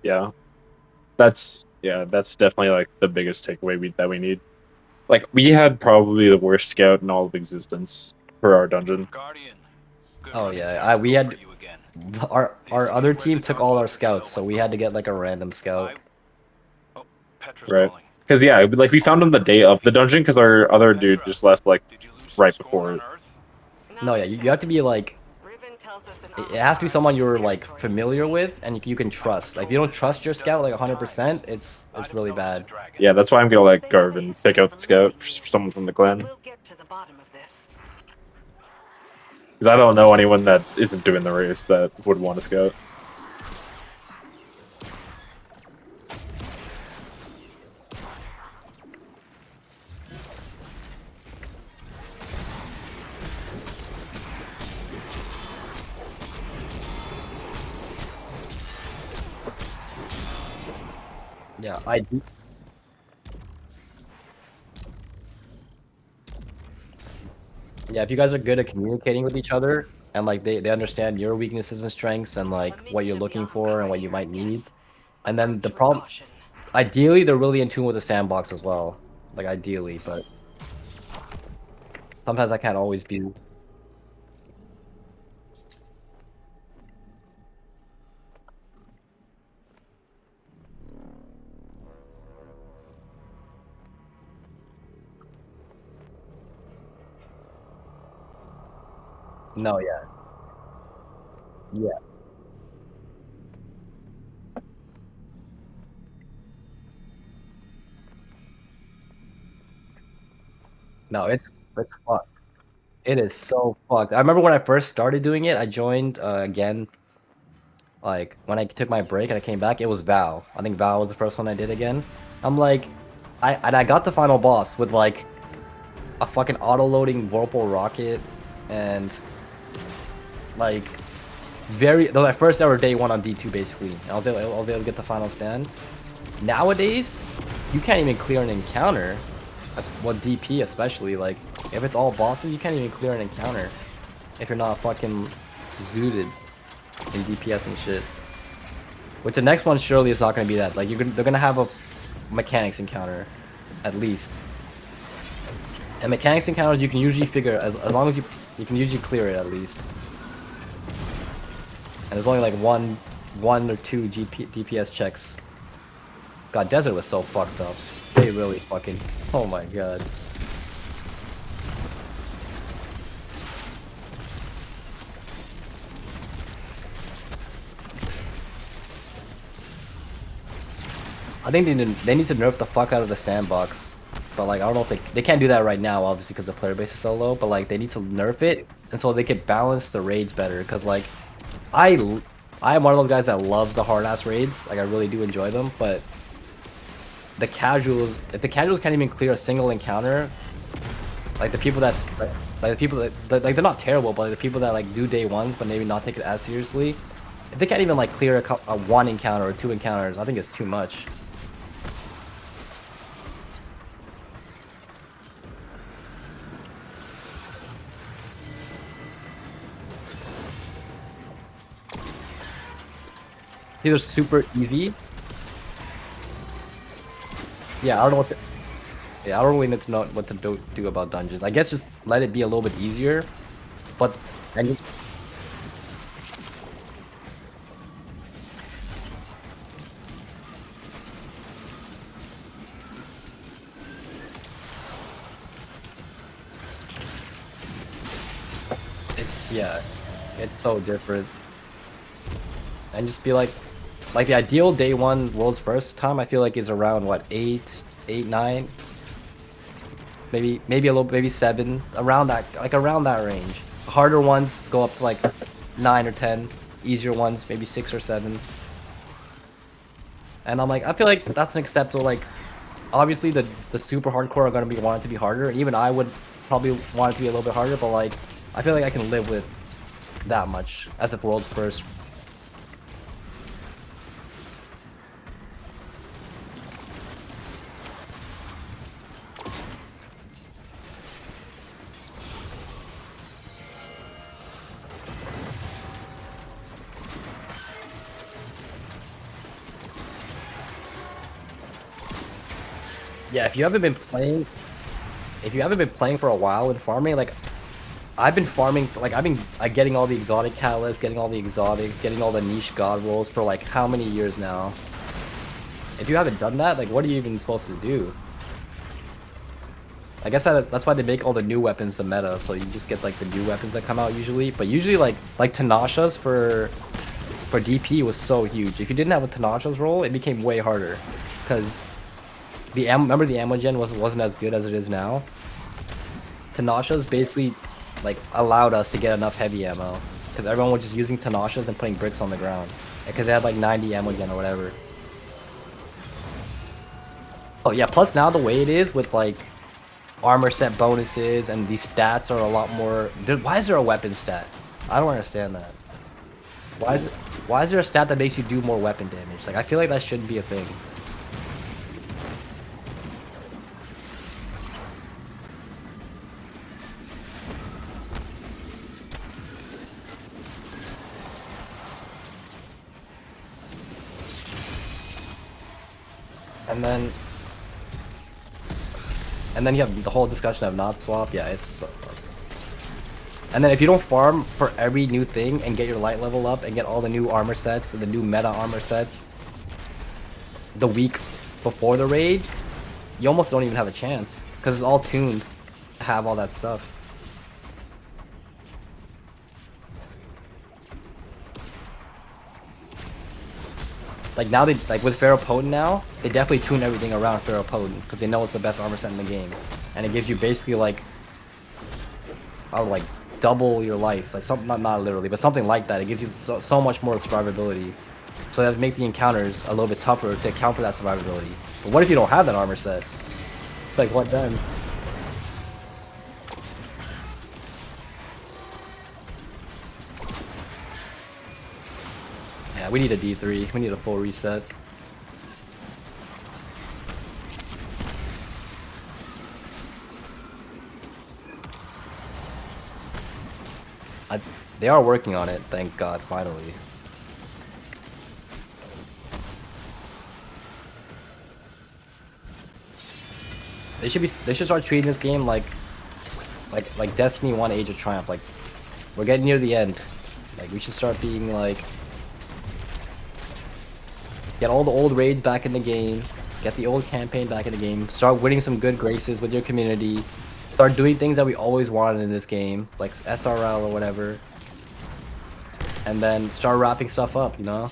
Yeah, that's definitely like the biggest takeaway that we need. Like we had probably the worst scout in all of existence for our dungeon. Guardian, good Oh running yeah, tactical we for had you again. our This other is where the team took all our talk should scouts, go so when we had to get like a random scout. I... Oh, Petra's Right. calling. Because yeah, like we I'll found him the confirm day of the briefing. dungeon because our other dude Petra, just left like did you lose some right score before on it. Earth? No, No, yeah, you have to be Sam. like Riven tells us an it has to be Avatar someone enters you're like territory next familiar week. with and you can I've trust. Like if you patrolled don't these trust your mountains scout dozens like of times. 100%, I'd it's have really noticed a bad. dragon. Yeah, that's why I'm gonna let They know the Garvin pick history of out the the scout Legion, for someone from the but clan. we'll get to the bottom of this. Because I don't know anyone that isn't doing the race that would want a scout. Yeah, I do. Yeah, if you guys are good at communicating with each other and like they understand your weaknesses and strengths and A like what you're minion of looking Yahoo for and right what you here, I might need. guess. And then the Approach with problem, caution. ideally, they're really in tune with the sandbox as well. Like ideally, but sometimes I can't always be. No, yeah, yeah. No, it's fucked. It is so fucked. I remember when I first started doing it, I joined again, like when I took my break and I came back, it was Val. I think Val was the first one I did again. I'm like, I got the final boss with like a fucking auto-loading Whirlpool rocket and like my first ever day one on D2 basically. I was able to get the final stand. Nowadays, you can't even clear an encounter. That's what DP especially, like if it's all bosses, you can't even clear an encounter if you're not fucking zooted in DPS and shit. Which the next one surely is not gonna be that. Like they're gonna have a mechanics encounter, at least. And mechanics encounters you can usually figure as long as you can usually clear it at least. And there's only like one or two DPS checks. God, Desert was so fucked up. They really fucking. Oh my god. I think they need to nerf the fuck out of the sandbox. But like I don't know if they can't do that right now, obviously because the player base is so low. But like they need to nerf it, and so they could balance the raids better. Because like I I am one of those guys that loves the hard ass raids. Like I really do enjoy them. But the casuals, if the casuals can't even clear a single encounter, like the people that's like the people that like they're not terrible, but like the people that like do day ones but maybe not take it as seriously, if they can't even like clear a one encounter or two encounters, I think it's too much. These are super easy. Yeah, I don't know what. Yeah, I don't really need to know what to do about dungeons. I guess just let it be a little bit easier, but and it's yeah, it's so different. And just be like the ideal day one world's first time. I feel like is around what 9, maybe a little maybe 7 around that like around that range. Harder ones go up to like 9 or 10. Easier ones maybe 6 or 7. And I'm like I feel like that's an acceptable like obviously the super hardcore are gonna be want it to be harder. Even I would probably want it to be a little bit harder, but like I feel like I can live with that much as if world's first. Yeah, if you haven't been playing, for a while in farming, like I've been farming, like I've been getting all the exotic catalysts, getting all the exotic, getting all the niche god rolls for like how many years now? If you haven't done that, like what are you even supposed to do? I guess that's why they make all the new weapons the meta, so you just get like the new weapons that come out usually. But usually like Tanashas for DP was so huge. If you didn't have a Tanashas roll, it became way harder, because remember the ammo gen wasn't as good as it is now. Tanashas basically like allowed us to get enough heavy ammo, because everyone was just using Tanashas and putting bricks on the ground, because they had like 90 ammo gen or whatever. Oh yeah, plus now the way it is with like armor set bonuses and these stats are a lot more. Dude, why is there a weapon stat? I don't understand that. Why is there a stat that makes you do more weapon damage? Like I feel like that shouldn't be a thing. And then you have the whole discussion of not swap. Yeah, it's so fucked. And then if you don't farm for every new thing and get your light level up and get all the new armor sets and the new meta armor sets the week before the raid, you almost don't even have a chance, because it's all tuned to have all that stuff. Like now like with Pharaoh Potent now, they definitely tune everything around Pharaoh Potent, because they know it's the best armor set in the game, and it gives you basically like, like double your life, like something, not literally, but something like that. It gives you so much more survivability, so that would make the encounters a little bit tougher to account for that survivability. But what if you don't have that armor set? Like what then? Yeah, we need a D3. We need a full reset. They are working on it, thank God, finally. They should start treating this game like Destiny 1 Age of Triumph. Like, we're getting near the end. Like, we should start being like, get all the old raids back in the game, get the old campaign back in the game, start winning some good graces with your community, start doing things that we always wanted in this game, like SRL or whatever, and then start wrapping stuff up, you know?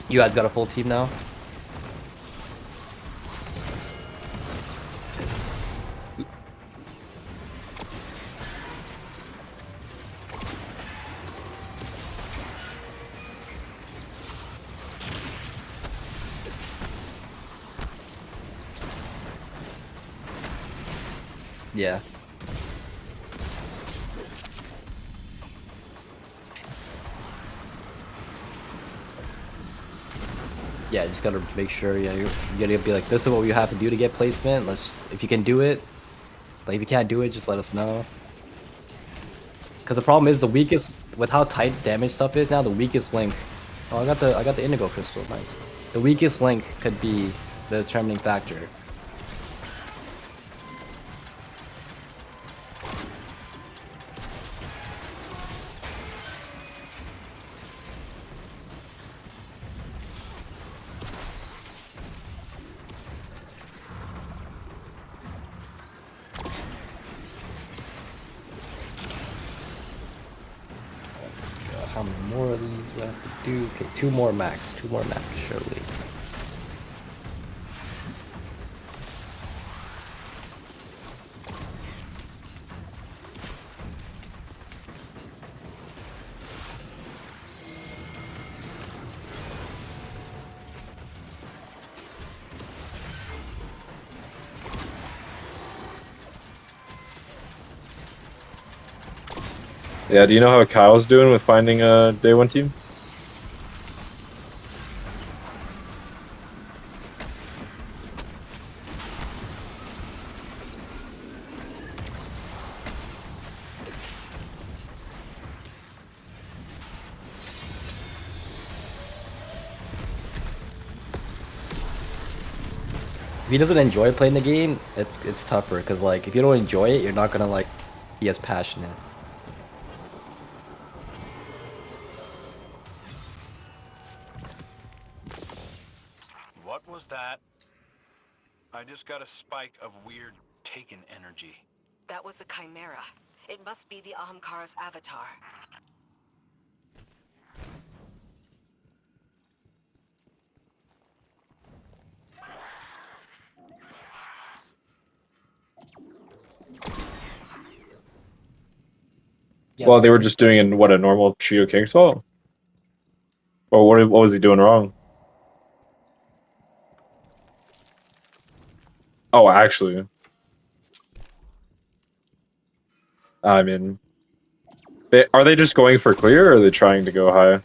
You guys got a full team now? Yeah. Yeah, you just gotta make sure, yeah, you gotta be like, this is what we have to do to get placement. If you can do it, like if you can't do it, just let us know. Because the problem is the weakest, with how tight damage stuff is now, the weakest link. Oh, I got the indigo crystal, nice. The weakest link could be the determining factor. How many more of these we have to do? Okay, two more max, surely. Yeah, do you know how Kyle's doing with finding a day one team? he doesn't enjoy playing the game, it's tougher because like if you don't enjoy it, you're not gonna like be as passionate. What was that? I just got a spike of weird taken energy. That was a chimera. It must be the Ahamkara's avatar. Yeah, Well, they were just doing in what a normal Trio King swap. Or what was he doing wrong? Oh, actually, I mean, are they just going for clear, or are they trying to go high?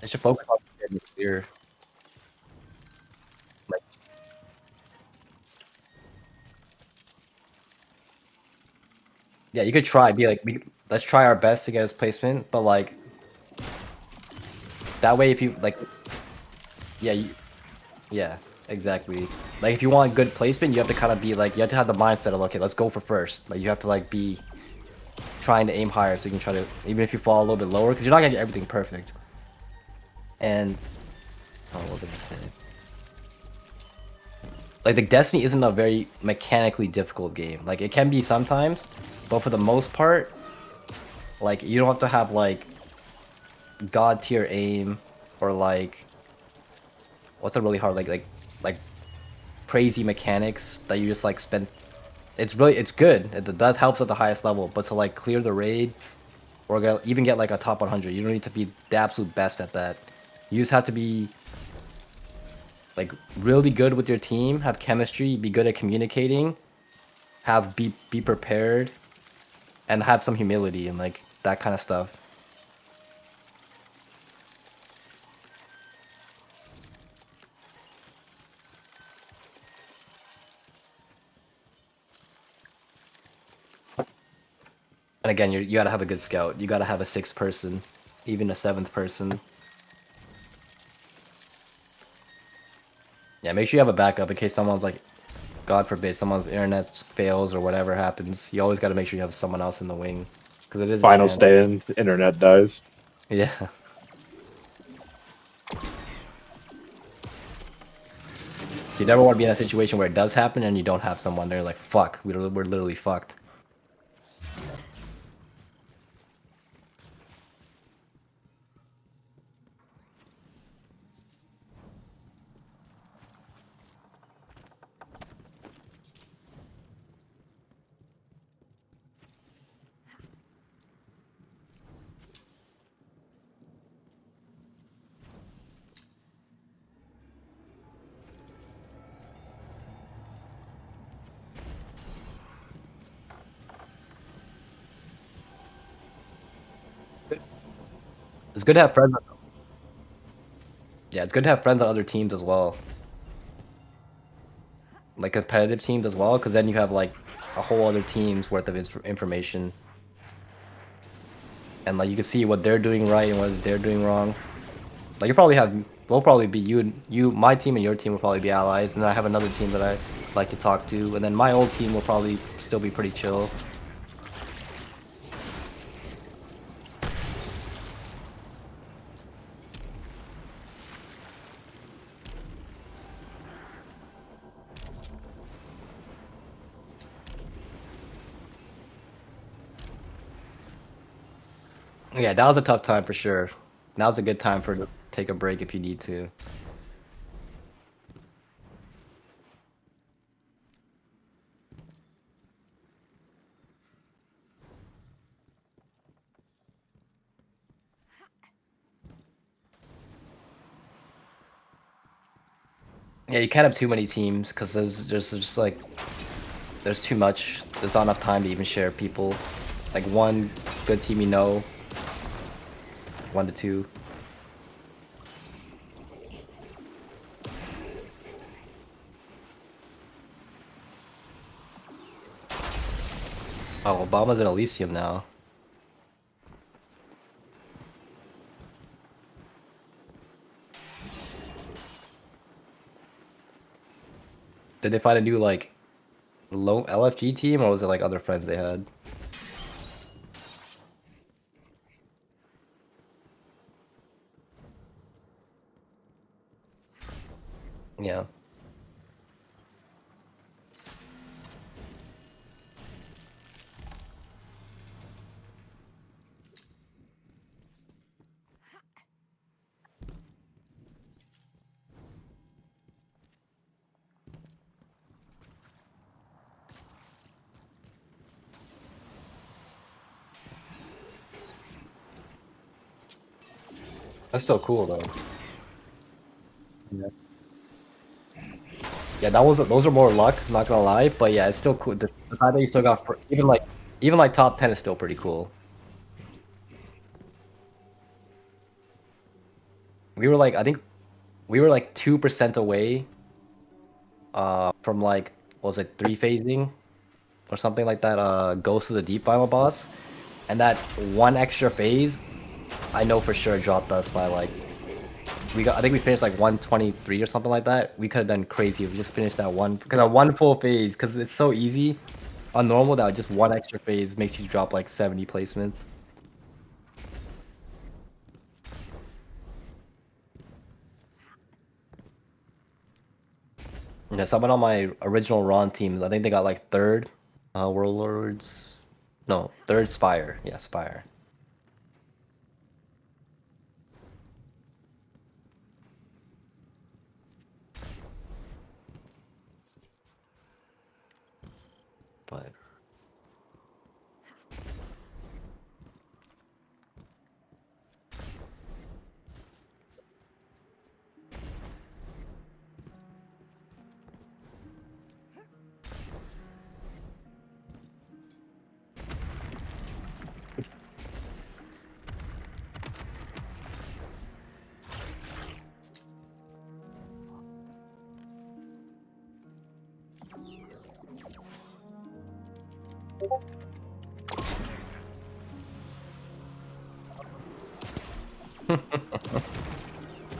I should focus on getting clear. Like, yeah, you could try. Be like, let's try our best to get his placement, but like that way, if you like, yeah, yeah, exactly. Like if you want good placement, you have to kind of be like, you have to have the mindset of okay, let's go for first. Like you have to like be trying to aim higher so you can try to, even if you fall a little bit lower, because you're not gonna get everything perfect. And oh, what did I say? Like the Destiny isn't a very mechanically difficult game. Like it can be sometimes, but for the most part, like you don't have to have like god tier aim or like what's a really hard like crazy mechanics that you just like spend. It's good. That helps at the highest level, but to like clear the raid or even get like a top 100, you don't need to be the absolute best at that. You just have to be like really good with your team, have chemistry, be good at communicating, be prepared, and have some humility and like that kind of stuff. And again, you gotta have a good scout. You gotta have a 6th person, even a 7th person. Yeah, make sure you have a backup in case someone's like, God forbid, someone's internet fails or whatever happens. You always gotta make sure you have someone else in the wing, because it is a Final chance. stand, internet dies. Yeah. You never want to be in a situation where it does happen and you don't have someone there. Like, fuck, we're literally fucked. It's good to have friends. Yeah, it's good to have friends on other teams as well. Like competitive teams as well, because then you have like a whole other team's worth of information. And like you can see what they're doing right and what they're doing wrong. Like we'll probably be my team and your team will probably be allies, and then I have another team that I like to talk to, and then my old team will probably still be pretty chill. Yeah, that was a tough time for sure. Now's a good time to take a break if you need to. Yeah, you can't have too many teams because there's just like there's too much. There's not enough time to even share people. Like one good team, 1 to 2. Oh, Obama's in Elysium now. Did they find a new like low LFG team, or was it like other friends they had? Yeah. That's still cool though. Yeah. Yeah, those are more luck, not gonna lie, but yeah, it's still cool. The fact that you still got even like top 10 is still pretty cool. We were like I think we were like 2% away from like what was it 3 phasing or something like that Ghost of the Deep final boss. And that one extra phase I know for sure dropped us by like I think we finished like 123 or something like that. We could have done crazy if we just finished that one because that one full phase because it's so easy on normal that just one extra phase makes you drop like 70 placements. Yeah, someone on my original Ron team, I think they got like third Warlords. No, third Spire. Yeah, Spire. But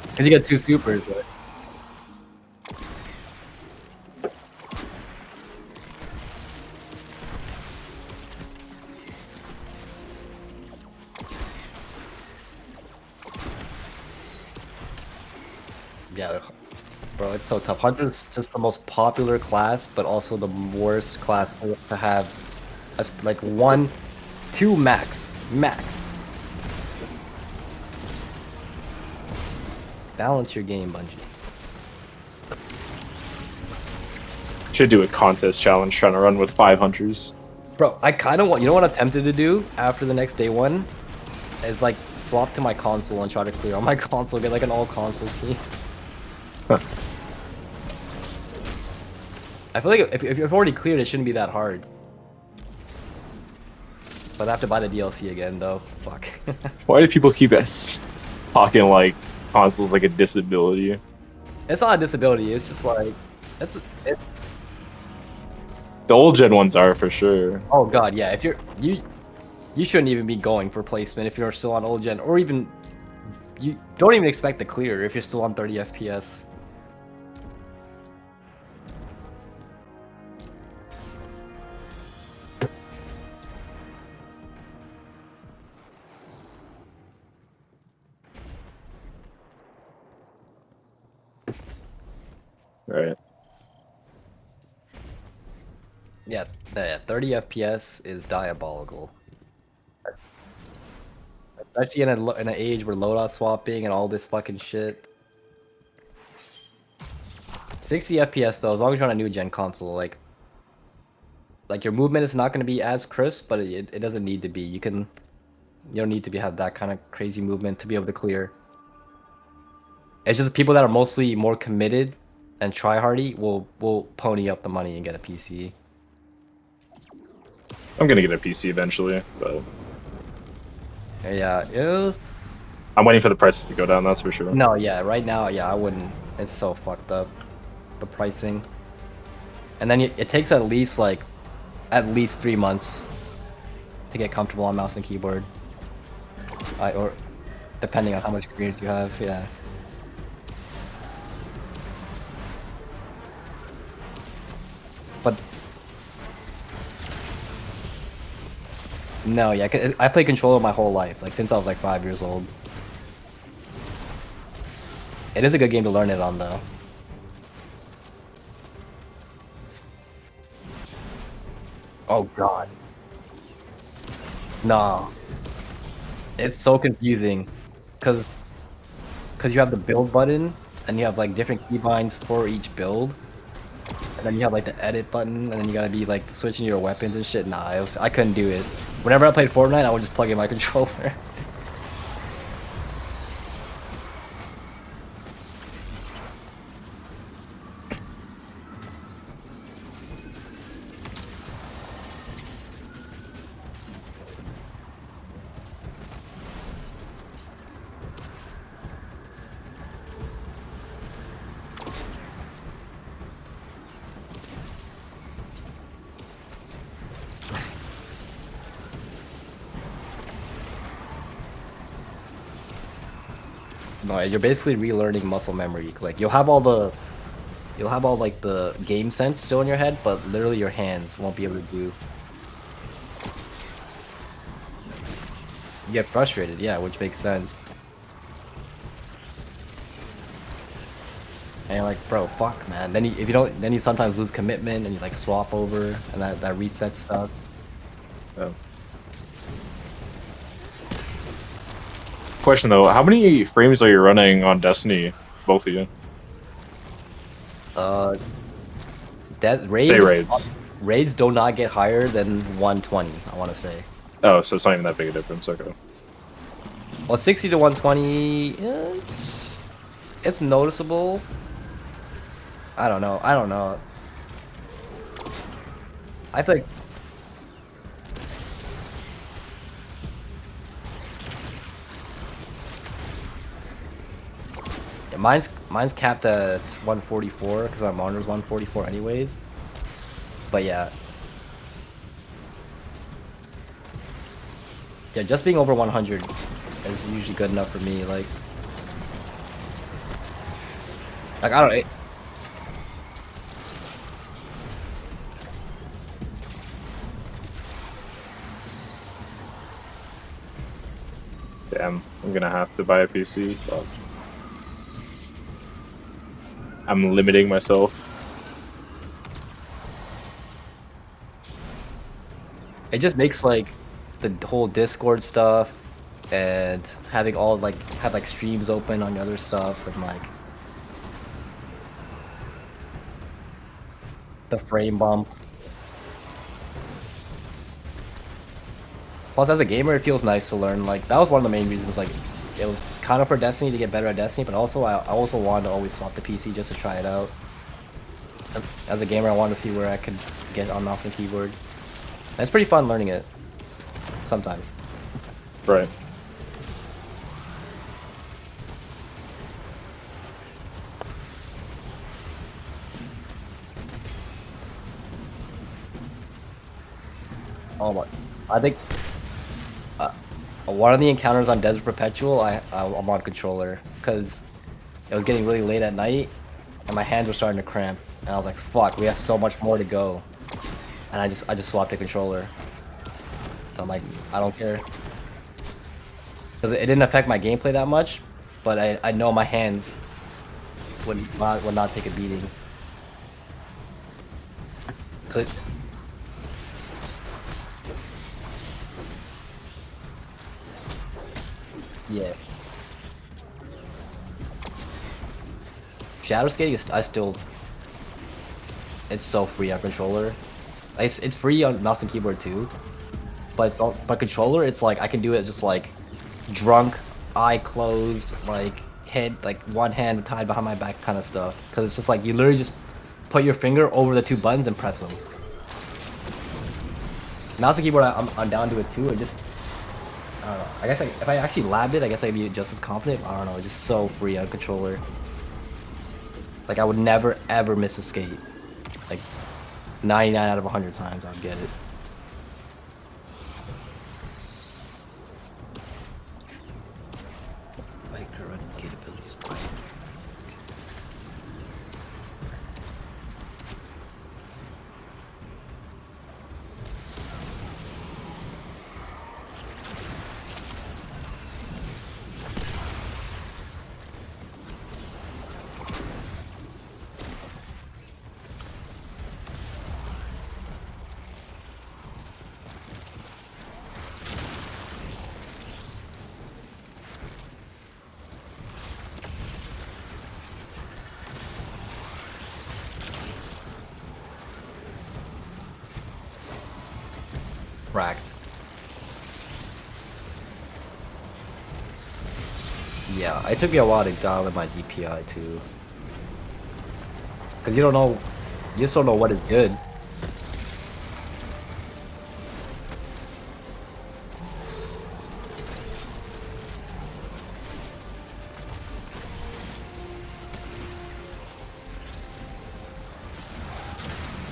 because you got 2 supers. But... Yeah, bro, it's so tough. Hunter's just the most popular class, but also the worst class to have. As like 1, 2 max. Balance your game, Bungie. Should do a contest challenge trying to run with 5 hunters. Bro, I kind of want. You know what I'm tempted to do after the next day one? Is like swap to my console and try to clear on my console, get like an all console team. Huh. I feel like if you've already cleared, it shouldn't be that hard. But I have to buy the DLC again, though. Fuck. Why do people keep talking like consoles like a disability? It's not a disability. It's just like it. The old gen ones are for sure. Oh god, yeah. If you shouldn't even be going for placement if you're still on old gen, or even you don't even expect to clear if you're still on 30 FPS. Right. Yeah, 30 FPS is diabolical. Especially in an age where loadout swapping and all this fucking shit. 60 FPS though, as long as you're on a new gen console, like your movement is not going to be as crisp, but it doesn't need to be. You don't need to have that kind of crazy movement to be able to clear. It's just people that are mostly more committed and tryhardy will pony up the money and get a PC. I'm gonna get a PC eventually, but Yeah. I'm waiting for the prices to go down, that's for sure. No, yeah, right now, yeah, I wouldn't. It's so fucked up, the pricing. And then it takes at least 3 months to get comfortable on mouse and keyboard. Or depending on how much experience you have, yeah. But no, yeah, 'cause I played controller my whole life, like since I was like 5 years old. It is a good game to learn it on though. Oh god. No. It's so confusing. Cause you have the build button and you have like different keybinds for each build. And then you have like the edit button and then you gotta be like switching your weapons and shit. Nah, I couldn't do it. Whenever I played Fortnite, I would just plug in my controller. No, you're basically relearning muscle memory. Like you'll have all like the game sense still in your head, but literally your hands won't be able to do. You get frustrated, yeah, which makes sense. And you're like, bro, fuck, man. Then if you don't, then you sometimes lose commitment and you like swap over, and that resets stuff. Yeah. Question though, how many frames are you running on Destiny, both of you? That raids. Say raids. Raids do not get higher than 120. I want to say. Oh, so it's not even that big a difference. Okay. Well, 60 to 120, it's noticeable. I don't know. I feel like yeah, mine's capped at 144 because my monitor's 144 anyways. But yeah. Yeah, just being over 100 is usually good enough for me. Like I don't know. Damn, I'm gonna have to buy a PC. But I'm limiting myself. It just makes like the whole Discord stuff and having all like have like streams open on the other stuff and like the frame bump. Plus, as a gamer, it feels nice to learn. Like that was one of the main reasons. Like it was kind of for Destiny to get better at Destiny, but also I also wanted to always swap the PC just to try it out. As a gamer, I wanted to see where I could get on mouse and keyboard. And it's pretty fun learning it. Sometimes. Right. Oh my! I think one of the encounters on Desert Perpetual, I'm on controller because it was getting really late at night and my hands were starting to cramp. And I was like, "Fuck, we have so much more to go." And I just swapped the controller. And I'm like, I don't care because it didn't affect my gameplay that much, but I know my hands would not take a beating. 'Cause yeah. Shadow skating is it's so free on controller. It's free on mouse and keyboard too, but controller it's like I can do it just like drunk, eye closed, like head like one hand tied behind my back kind of stuff. Cause it's just like you literally just put your finger over the two buttons and press them. Mouse and keyboard I'm down to it too. It just I don't know. I guess if I actually labbed it, I guess I'd be just as confident. I don't know. It's just so free on controller. Like I would never ever miss a skate. Like 99 out of 100 times I'd get it. cracked. Yeah, it took me a while to dial in my DPI too. Cause you don't know, you just don't know what is good.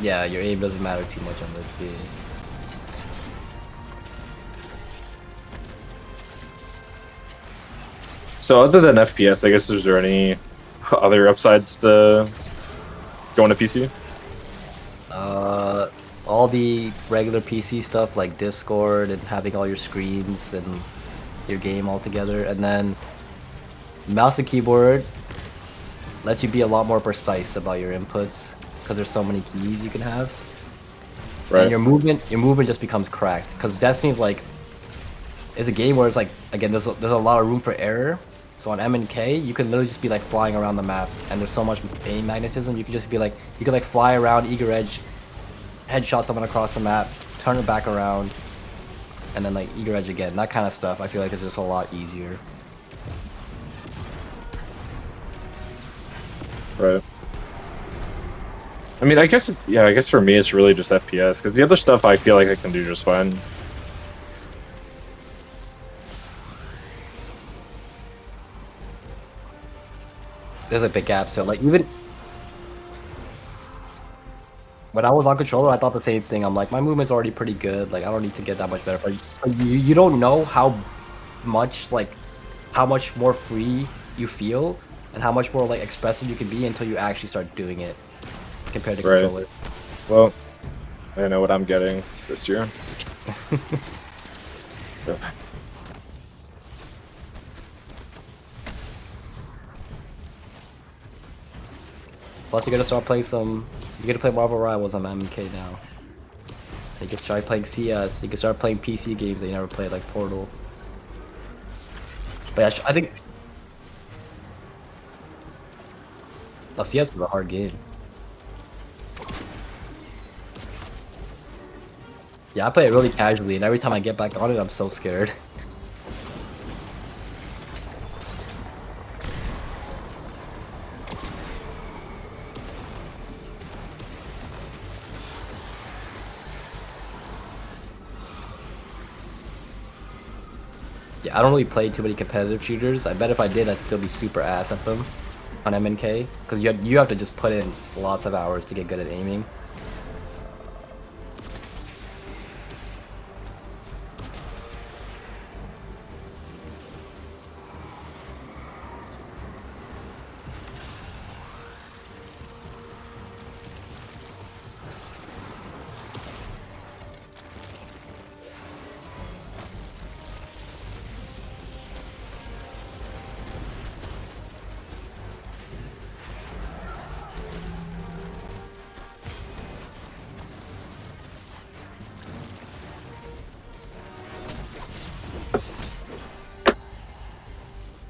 Yeah, your aim doesn't matter too much on this game. So other than FPS, I guess is there any other upsides to going to PC? All the regular PC stuff like Discord and having all your screens and your game all together, and then mouse and keyboard lets you be a lot more precise about your inputs because there's so many keys you can have. Right. And your movement just becomes cracked because Destiny's like is a game where it's like again there's a lot of room for error. So on M and K, you can literally just be like flying around the map, and there's so much aim magnetism. You could just be like you could like fly around eager edge, headshot someone across the map, turn it back around, and then like eager edge again. That kind of stuff I feel like is just a lot easier. Right. I mean, I guess for me it's really just FPS because the other stuff I feel like I can do just fine. There's a big gap, so like even when I was on controller, I thought the same thing. I'm like, my movement's already pretty good. Like I don't need to get that much better. But you don't know how much more free you feel and how much more like expressive you can be until you actually start doing it compared to Right. controller. Well, I know what I'm getting this year. Yeah. Plus, you gotta start playing some. You gotta play Marvel Rivals on MK now. You can start playing CS. You can start playing PC games that you never played, like Portal. But yeah, I think. Oh, CS is a hard game. Yeah, I play it really casually, and every time I get back on it, I'm so scared. Yeah, I don't really play too many competitive shooters. I bet if I did, I'd still be super ass at them on MNK, because you have to just put in lots of hours to get good at aiming.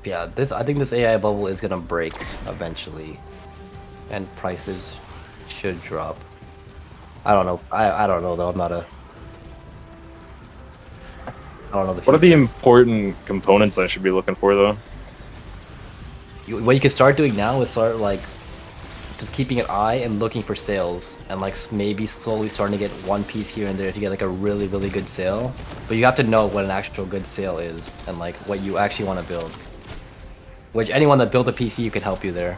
Yeah, I think this AI bubble is gonna break eventually, and prices should drop. I don't know. I don't know though. I'm not a. I don't know the What are future. the important components I should be looking for though? What you can start doing now is start like just keeping an eye and looking for sales, and like maybe slowly starting to get one piece here and there to get like a really good sale. But you have to know what an actual good sale is and like what you actually want to build. Which anyone that built a PC, you can help you there.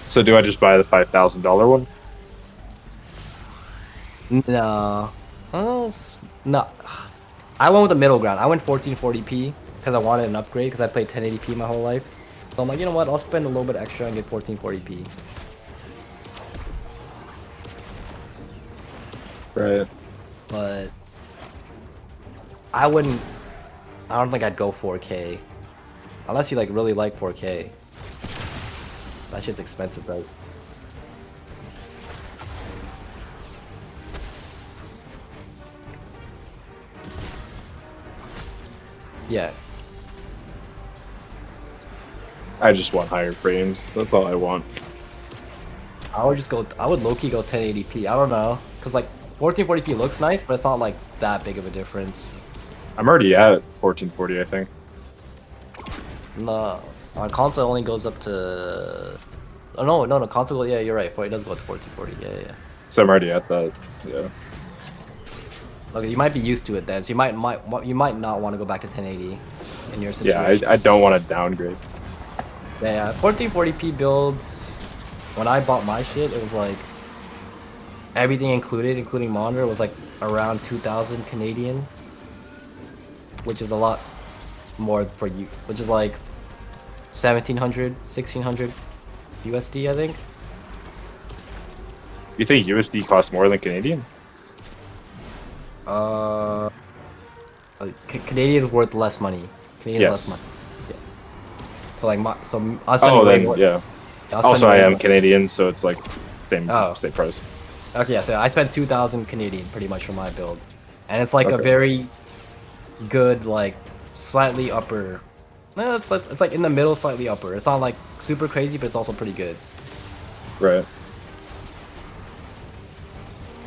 So do I just buy the $5,000 one? No. No. I went with the middle ground. I went 1440p because I wanted an upgrade because I played 1080p my whole life. So I'm like, you know what? I'll spend a little bit extra and get 1440p. Right. But I wouldn't. I don't think I'd go 4K. Unless you like really like 4K. That shit's expensive though. Yeah. I just want higher frames. That's all I want. I would low-key go 1080p. I don't know. Cause like 1440p looks nice, but it's not like that big of a difference. I'm already at 1440, I think. No, on console it only goes up to. Oh no, console. Yeah, you're right. It does go up to 1440. Yeah. So I'm already at that. Yeah. Okay, you might be used to it then, so you might not want to go back to 1080 in your Yeah, situation. I don't want to downgrade. Yeah, 1440p builds. When I bought my shit, it was like everything included, including monitor, was like around 2,000 Canadian, which is a lot more for you, which is like 1,700, 1,600 USD, I think. You think USD costs more than Canadian? Uh, Canadian is worth less money. Canadian is less Yes. money. Yeah. So like I was spending Oh, way then more. yeah. I was Also, spending I way am more. Canadian, so it's like same Oh. same price. Okay, yeah, so I spent 2,000 Canadian pretty much for my build, and it's like a Okay. very good, like slightly upper. No, it's like in the middle, slightly upper. It's not like super crazy, but it's also pretty good. Right.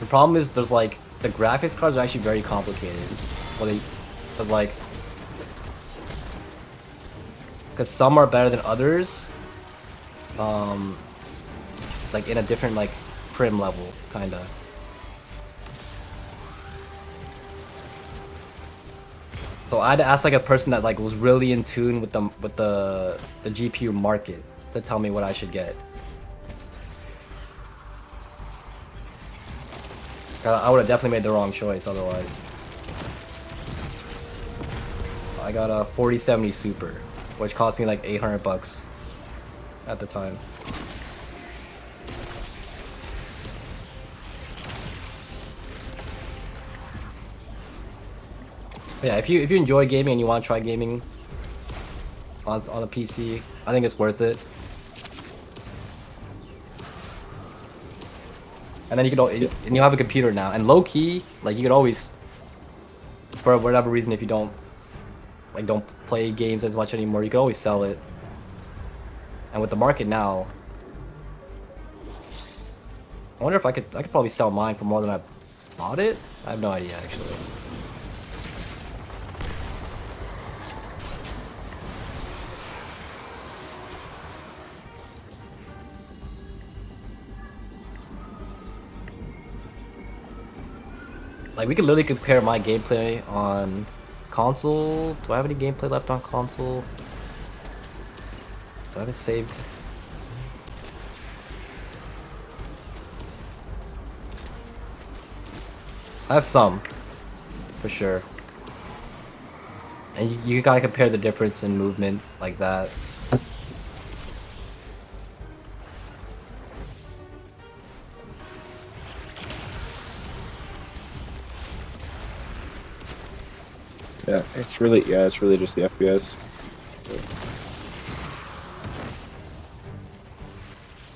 The problem is there's like the graphics cards are actually very complicated. Well, cause like because some are better than others. Like in a different like trim level, kinda. So I had to ask like a person that like was really in tune with the GPU market to tell me what I should get. I would have definitely made the wrong choice otherwise. I got a 4070 Super, which cost me like 800 bucks at the time. Yeah, if you enjoy gaming and you want to try gaming on a PC, I think it's worth it. And then and you have a computer now, and low key, like you could always, for whatever reason, if you don't play games as much anymore, you could always sell it. And with the market now, I wonder if I could probably sell mine for more than I bought it. I have no idea actually. Like we could literally compare my gameplay on console. Do I have any gameplay left on console? Do I have it saved? I have some, for sure. And you gotta compare the difference in movement like that. Yeah, it's really just the FPS.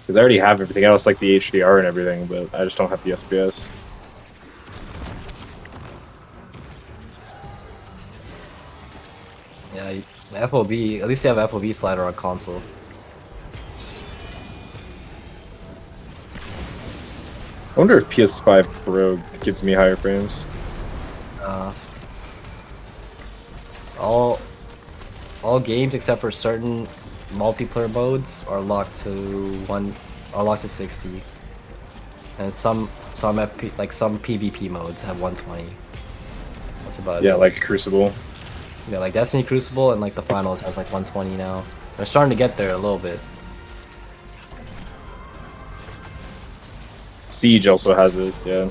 Because I already have everything else, like the HDR and everything, but I just don't have the SPS. Yeah, the FOV, at least they have FOV slider on console. I wonder if PS5 Pro gives me higher frames. All games except for certain multiplayer modes are locked to 60, and some PvP modes have 120. That's about it. Yeah, like Crucible. Yeah, like Destiny Crucible and like the finals has like 120 now. They're starting to get there a little bit. Siege also has it, yeah.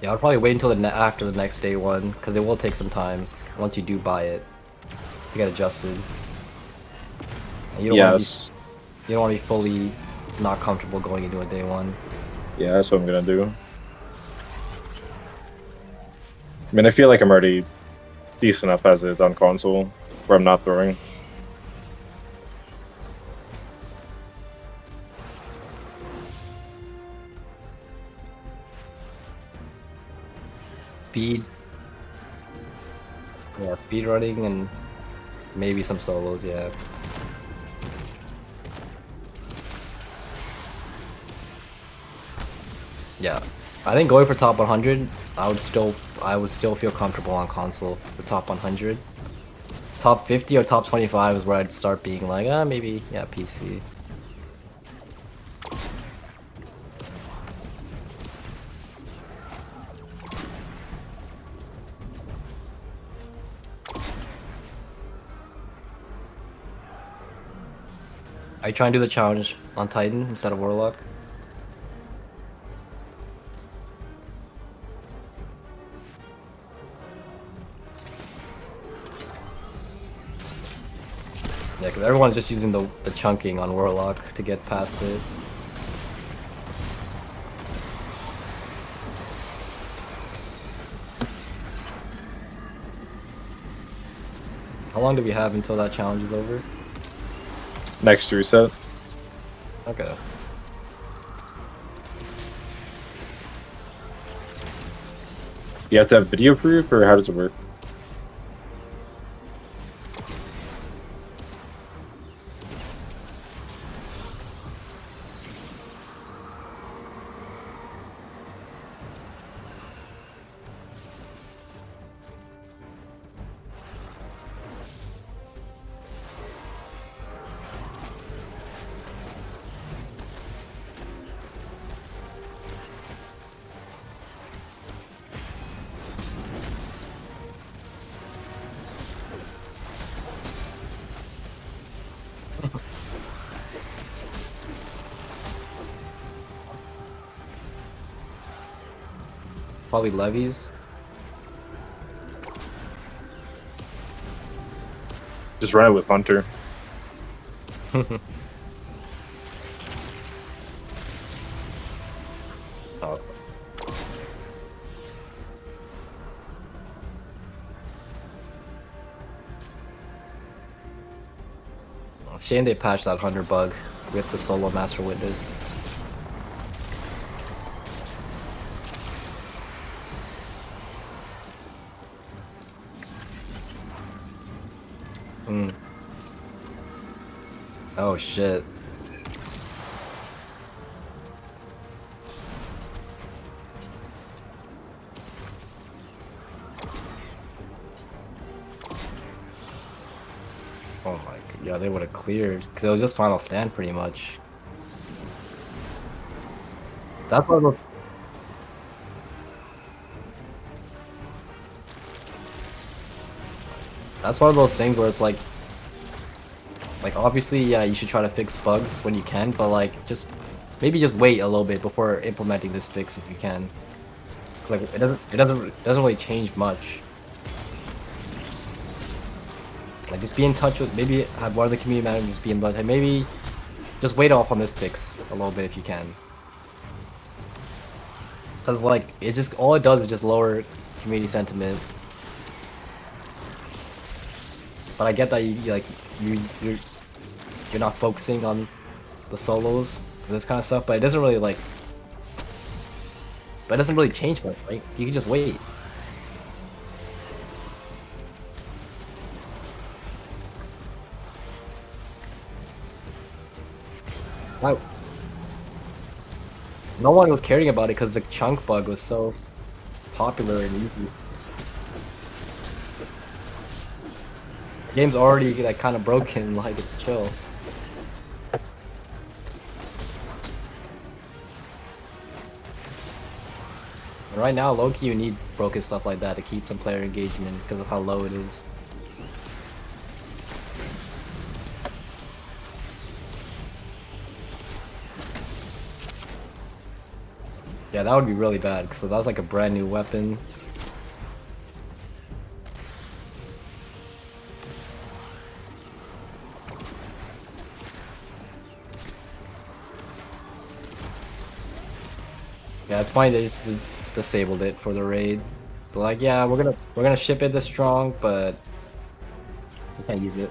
Yeah, I'll probably wait until after the next day one, because it will take some time once you do buy it to get adjusted. And you don't want to Yes. You don't want to be fully not comfortable going into a day one. Yeah, that's what I'm gonna do. I mean, I feel like I'm already decent enough as is on console, where I'm not throwing. Speed. Yeah, speed running and maybe some solos, yeah. Yeah. I think going for top 100, I would still feel comfortable on console with top 100. Top 50 or top 25 is where I'd start being like, maybe, yeah, PC. Are you trying to do the challenge on Titan instead of Warlock? Yeah, because everyone's just using the chunking on Warlock to get past it. How long do we have until that challenge is over? Next reset. Okay. You have to have video proof, or how does it work? Probably levies. Just run it with Hunter. Oh. Shame they patched that Hunter bug with the solo Master Witness. Hmm. Oh shit. Oh my god, yeah, they would have cleared. Cause it was just final stand pretty much. That's one of those, that's one of those things where it's like obviously, yeah, you should try to fix bugs when you can, but like maybe just wait a little bit before implementing this fix if you can. Like it doesn't really change much. Like just be in touch with, maybe have one of the community managers be in touch, and maybe just wait off on this fix a little bit if you can. Cause like it's just all it does is just lower community sentiment. But I get that you're not focusing on the solos for this kind of stuff, but it doesn't really change much, right? You can just wait. Wow. No one was caring about it because the chunk bug was so popular and easy. The game's already like kind of broken, like it's chill. And right now, low-key, you need broken stuff like that to keep some player engagement because of how low it is. Yeah, that would be really bad because that was like a brand new weapon. Yeah, it's funny they just disabled it for the raid. They're like, yeah, we're gonna ship it this strong, but we can't use it.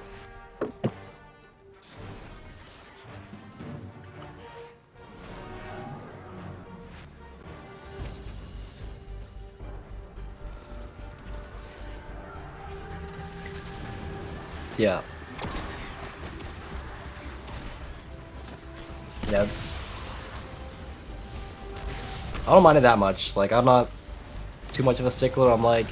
Yeah. Yeah. I don't mind it that much. Like, I'm not too much of a stickler. I'm like,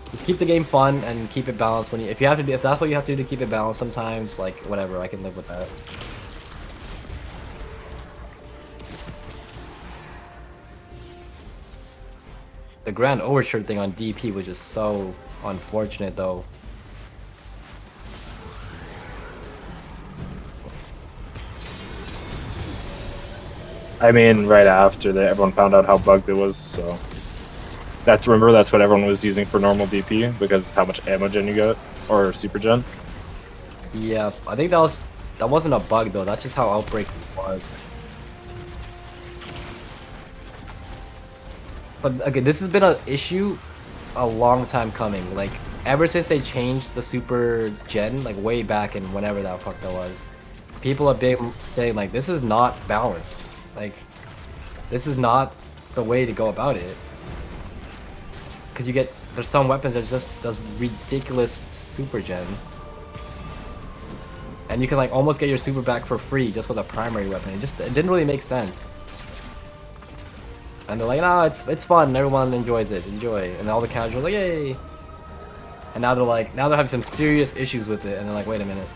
just keep the game fun and keep it balanced when you, if you have to do, if that's what you have to do to keep it balanced sometimes, like, whatever, I can live with that. The Grand Overture thing on DP was just so unfortunate, though. I mean, right after that, everyone found out how bugged it was, so that's what everyone was using for normal DP because how much ammo gen you got or super gen. Yeah, I think that wasn't a bug though. That's just how Outbreak was. But again, this has been an issue a long time coming. Like ever since they changed the super gen, like way back in whenever that fuck that was, people have been saying like this is not balanced. Like this is not the way to go about it. Because there's some weapons that just does ridiculous super gen. And you can like almost get your super back for free just with a primary weapon. It didn't really make sense. And they're like, no, it's fun. Everyone enjoys it. Enjoy. And all the casuals like, yay. And now they're having some serious issues with it. And they're like, wait a minute.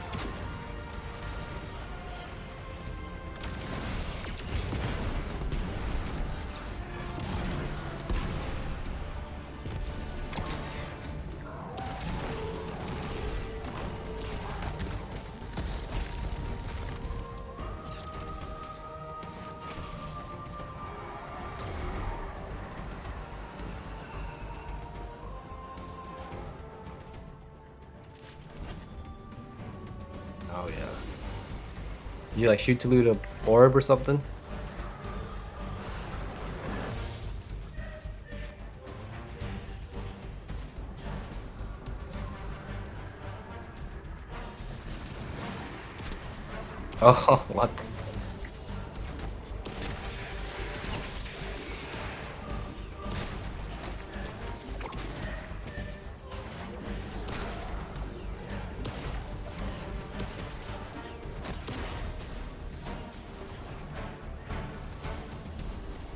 Oh yeah. Did you like shoot to loot a orb or something? Oh, what?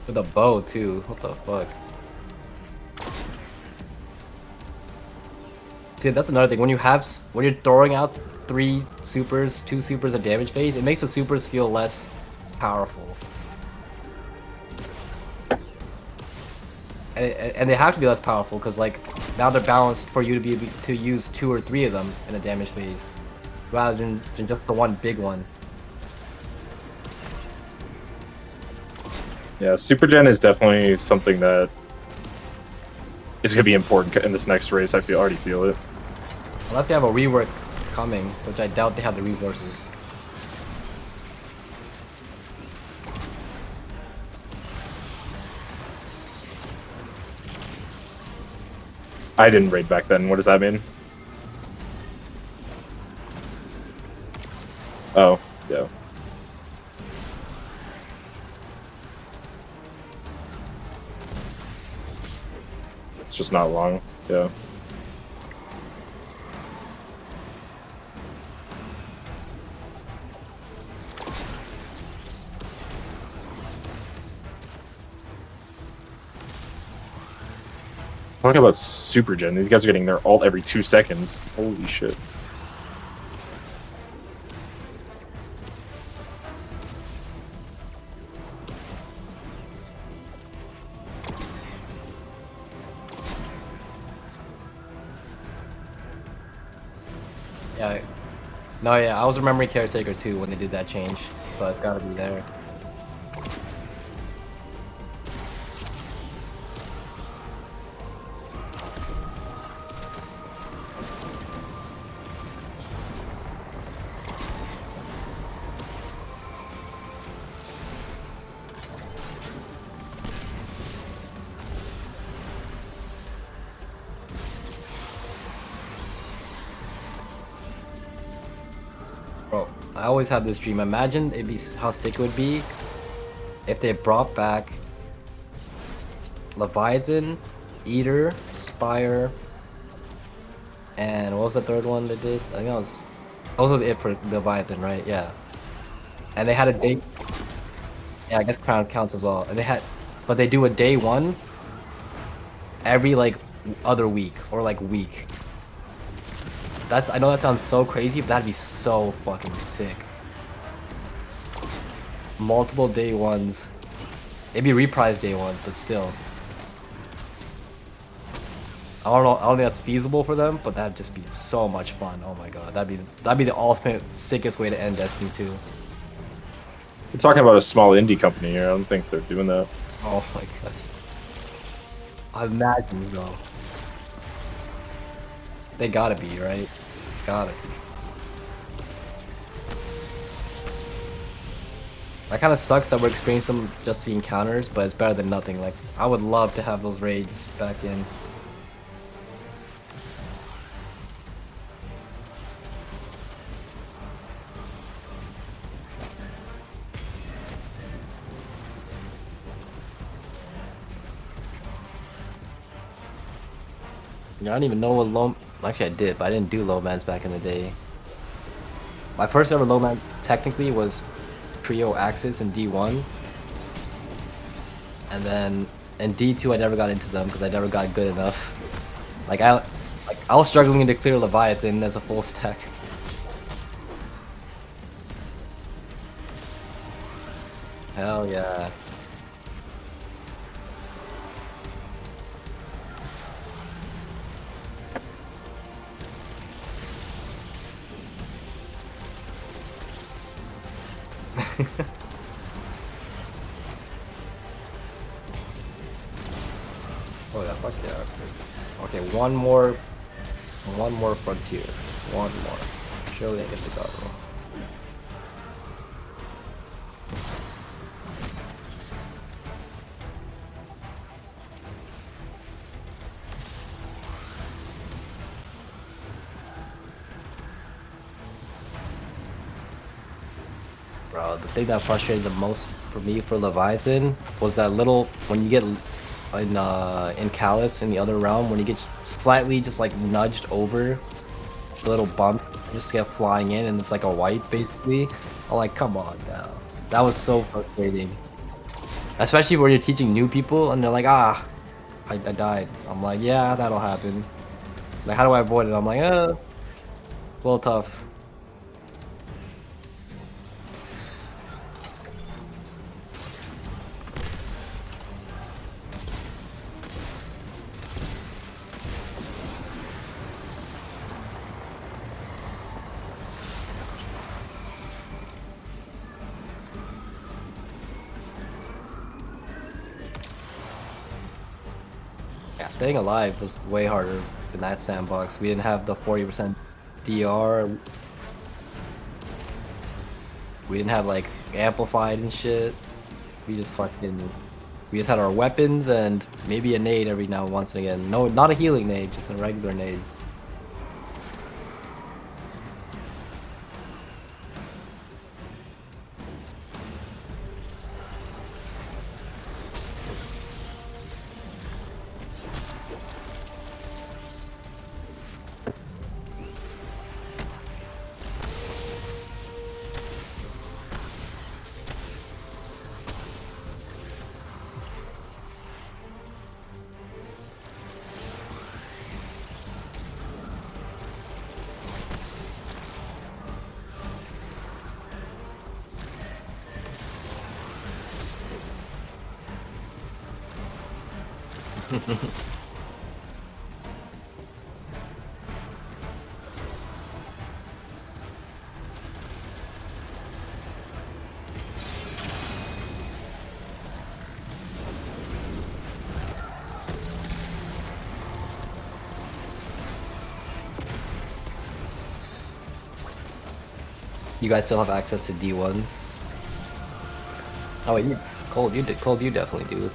With a bow too. What the fuck? See, that's another thing. When you're throwing out two supers of damage phase, it makes the supers feel less powerful. And they have to be less powerful because like now they're balanced for you to be able to use 2 or 3 of them in a damage phase, rather than just the one big one. Yeah, super gen is definitely something that is going to be important in this next race. I already feel it. Unless they have a rework coming, which I doubt they have the resources. I didn't raid back then. What does that mean? Oh, yeah. It's just not long. Yeah. Talking about super gen, these guys are getting their ult every 2 seconds. Holy shit. Yeah. No, yeah, I was remembering Caretaker too when they did that change, so it's gotta be there. I always have this dream. Imagine it'd be how sick it would be if they brought back Leviathan, Eater, Spire, and what was the third one they did? I think that was those were it for Leviathan, right? Yeah. And they had a day. Yeah, I guess Crown counts as well. And they had, but they do a day one every like other week or like week. That's, I know that sounds so crazy, but that'd be so fucking sick. Multiple day ones. It'd be reprised day ones, but still. I don't know. I don't think that's feasible for them, but that'd just be so much fun. Oh my god, that'd be the ultimate sickest way to end Destiny 2. You're talking about a small indie company here. I don't think they're doing that. Oh my god. Imagine though. They gotta be, right? Gotta be. That kind of sucks that we're experiencing just the encounters, but it's better than nothing. Like, I would love to have those raids back in. I don't even know what low. Actually, I did, but I didn't do low mans back in the day. My first ever low man technically was Trio Axis in D1, and then in D2 I never got into them because I never got good enough. Like I was struggling to clear Leviathan as a full stack. Hell yeah. Oh yeah, fuck yeah. Okay, one more frontier. One more. Surely I get the god roll. Bro, the thing that frustrated the most for me for Leviathan was that little, when you get in Callus in the other realm, when you get slightly just like nudged over the little bump, just get flying in and it's like a wipe basically. I'm like, come on now. That was so frustrating. Especially when you're teaching new people and they're like, ah, I died. I'm like, yeah, that'll happen. Like, how do I avoid it? I'm like, it's a little tough. Yeah, staying alive was way harder in that sandbox. We didn't have the 40% DR. We didn't have like amplified and shit. We just had our weapons and maybe a nade every now and once again. No, not a healing nade, just a regular nade. You guys still have access to D1? Oh wait, Cold, you definitely do.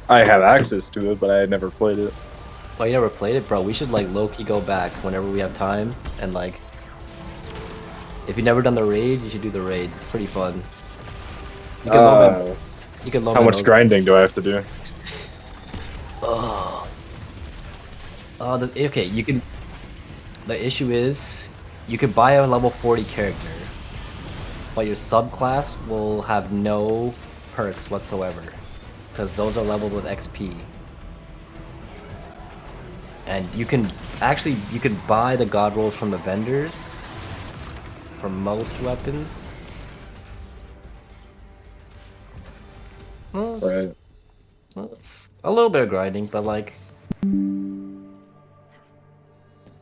I have access to it, but I had never played it. Oh, you never played it? Bro, we should like low-key go back whenever we have time and like If you've never done the raids, you should do the raids. It's pretty fun. You can low man. You can low How man much those. grinding do I have to do? Oh. Okay, you can. The issue is, you can buy a level 40 character, but your subclass will have no perks whatsoever, because those are leveled with XP. And you can buy the god rolls from the vendors for most weapons. Well, Right. it's a little bit of grinding, but like,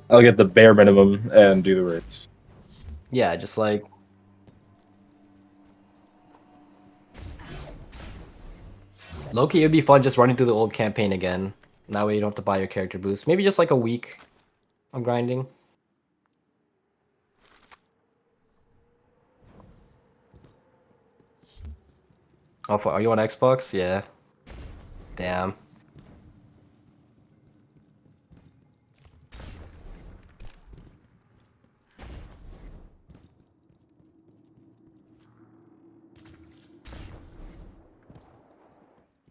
I'll get the bare minimum and do the raids. yeah, just like Loki, it'd be fun just running through the old campaign again. That way you don't have to buy your character boost. Maybe just like a week of grinding. Oh, are you on Xbox? Yeah. Damn.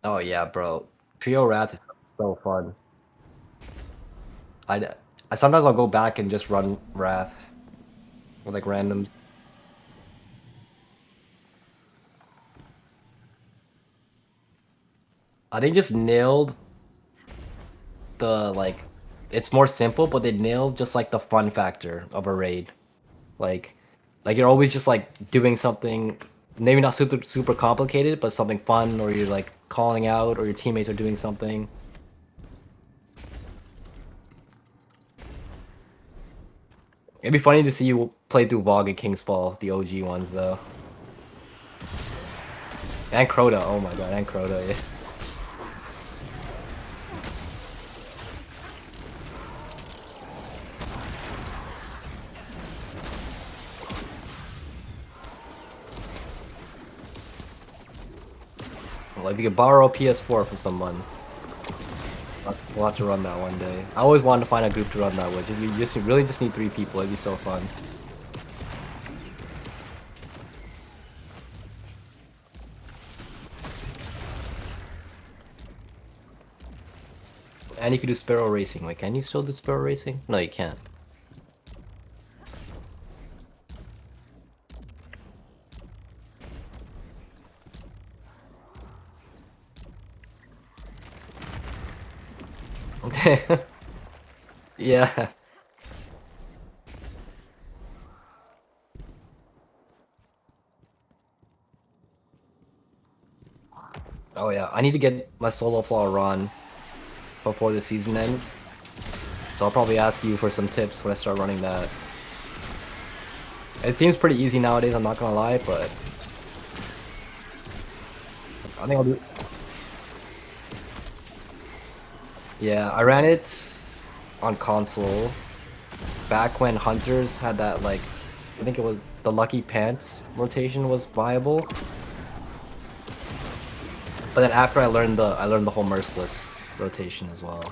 Oh yeah, bro. Trio Wrath is so fun. I sometimes I'll go back and just run Wrath with like randoms. They just nailed the like. It's more simple, but they nailed just like the fun factor of a raid. Like, like you're always just like doing something, maybe not super complicated, but something fun, or you're like calling out, or your teammates are doing something. It'd be funny to see you play through Vogue and King's Fall, the OG ones though. And Crota, oh my god, and Crota, yeah. Well, if you could borrow a PS4 from someone, we'll have to run that one day. I always wanted to find a group to run that with. You really just need 3 people. It'd be so fun. And you could do Sparrow Racing. Wait, can you still do Sparrow Racing? No, you can't. Yeah. Oh yeah, I need to get my solo flaw run before the season ends. So I'll probably ask you for some tips when I start running that. It seems pretty easy nowadays, I'm not gonna lie, but I think I'll do. Yeah, I ran it on console back when Hunters had that, like, I think it was the Lucky Pants rotation was viable. But then after I learned the whole Merciless rotation as well.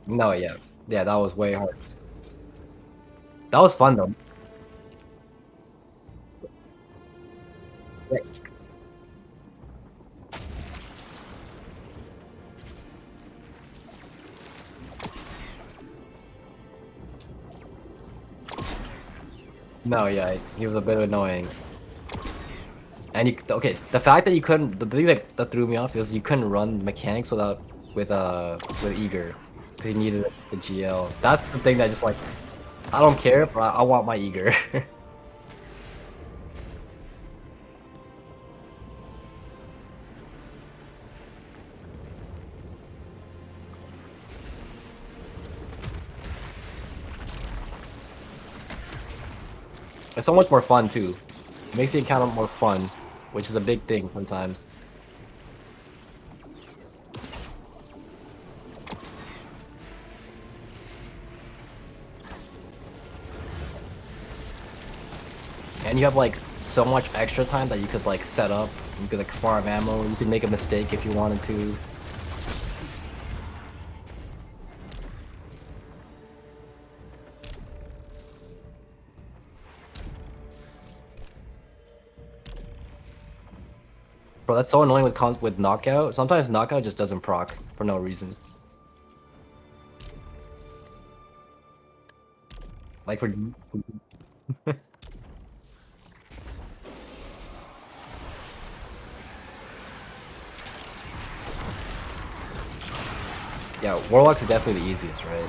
No, yeah. Yeah, that was way hard. That was fun though. Yeah. No, yeah, he was a bit annoying. And okay, the fact that you couldn't, the thing that threw me off is you couldn't run mechanics with eager, because you needed the GL. That's the thing that just like, I don't care, but I want my eager. It's so much more fun too. It makes the encounter more fun, which is a big thing sometimes. And you have like so much extra time that you could like set up, you could like farm ammo, you could make a mistake if you wanted to. Bro, that's so annoying with knockout. Sometimes knockout just doesn't proc for no reason. Like for yeah, Warlock's definitely the easiest, right?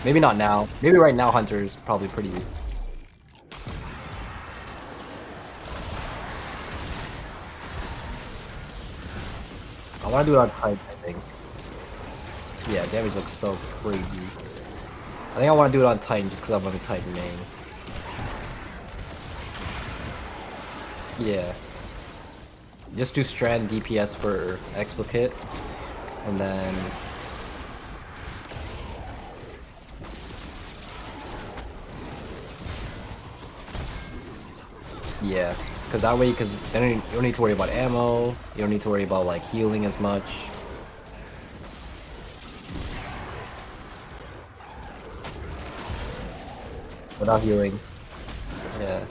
Maybe not now. Maybe right now Hunter's probably pretty. I want to do it on Titan, I think. Yeah, damage looks so crazy. I think I want to do it on Titan just because I'm a Titan main. Yeah. Just do Strand DPS for Explicate, and then yeah, because that way, because then you don't need to worry about ammo. You don't need to worry about like healing as much. Without healing. Yeah.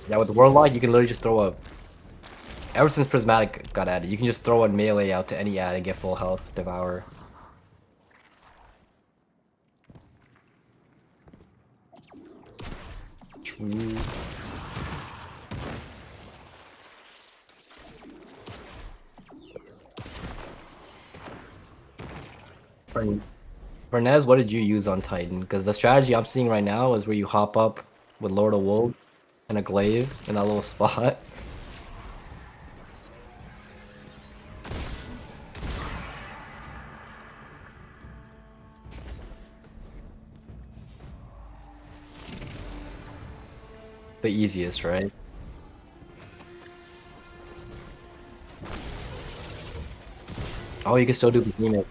Yeah, with Warlock, you can literally just throw a. Ever since Prismatic got added, you can just throw a melee out to any ad and get full health, Devour. True. Fernez, what did you use on Titan? Because the strategy I'm seeing right now is where you hop up with Lord of Wolves and a glaive in that little spot. The easiest, right? Oh, you can still do Behemoth.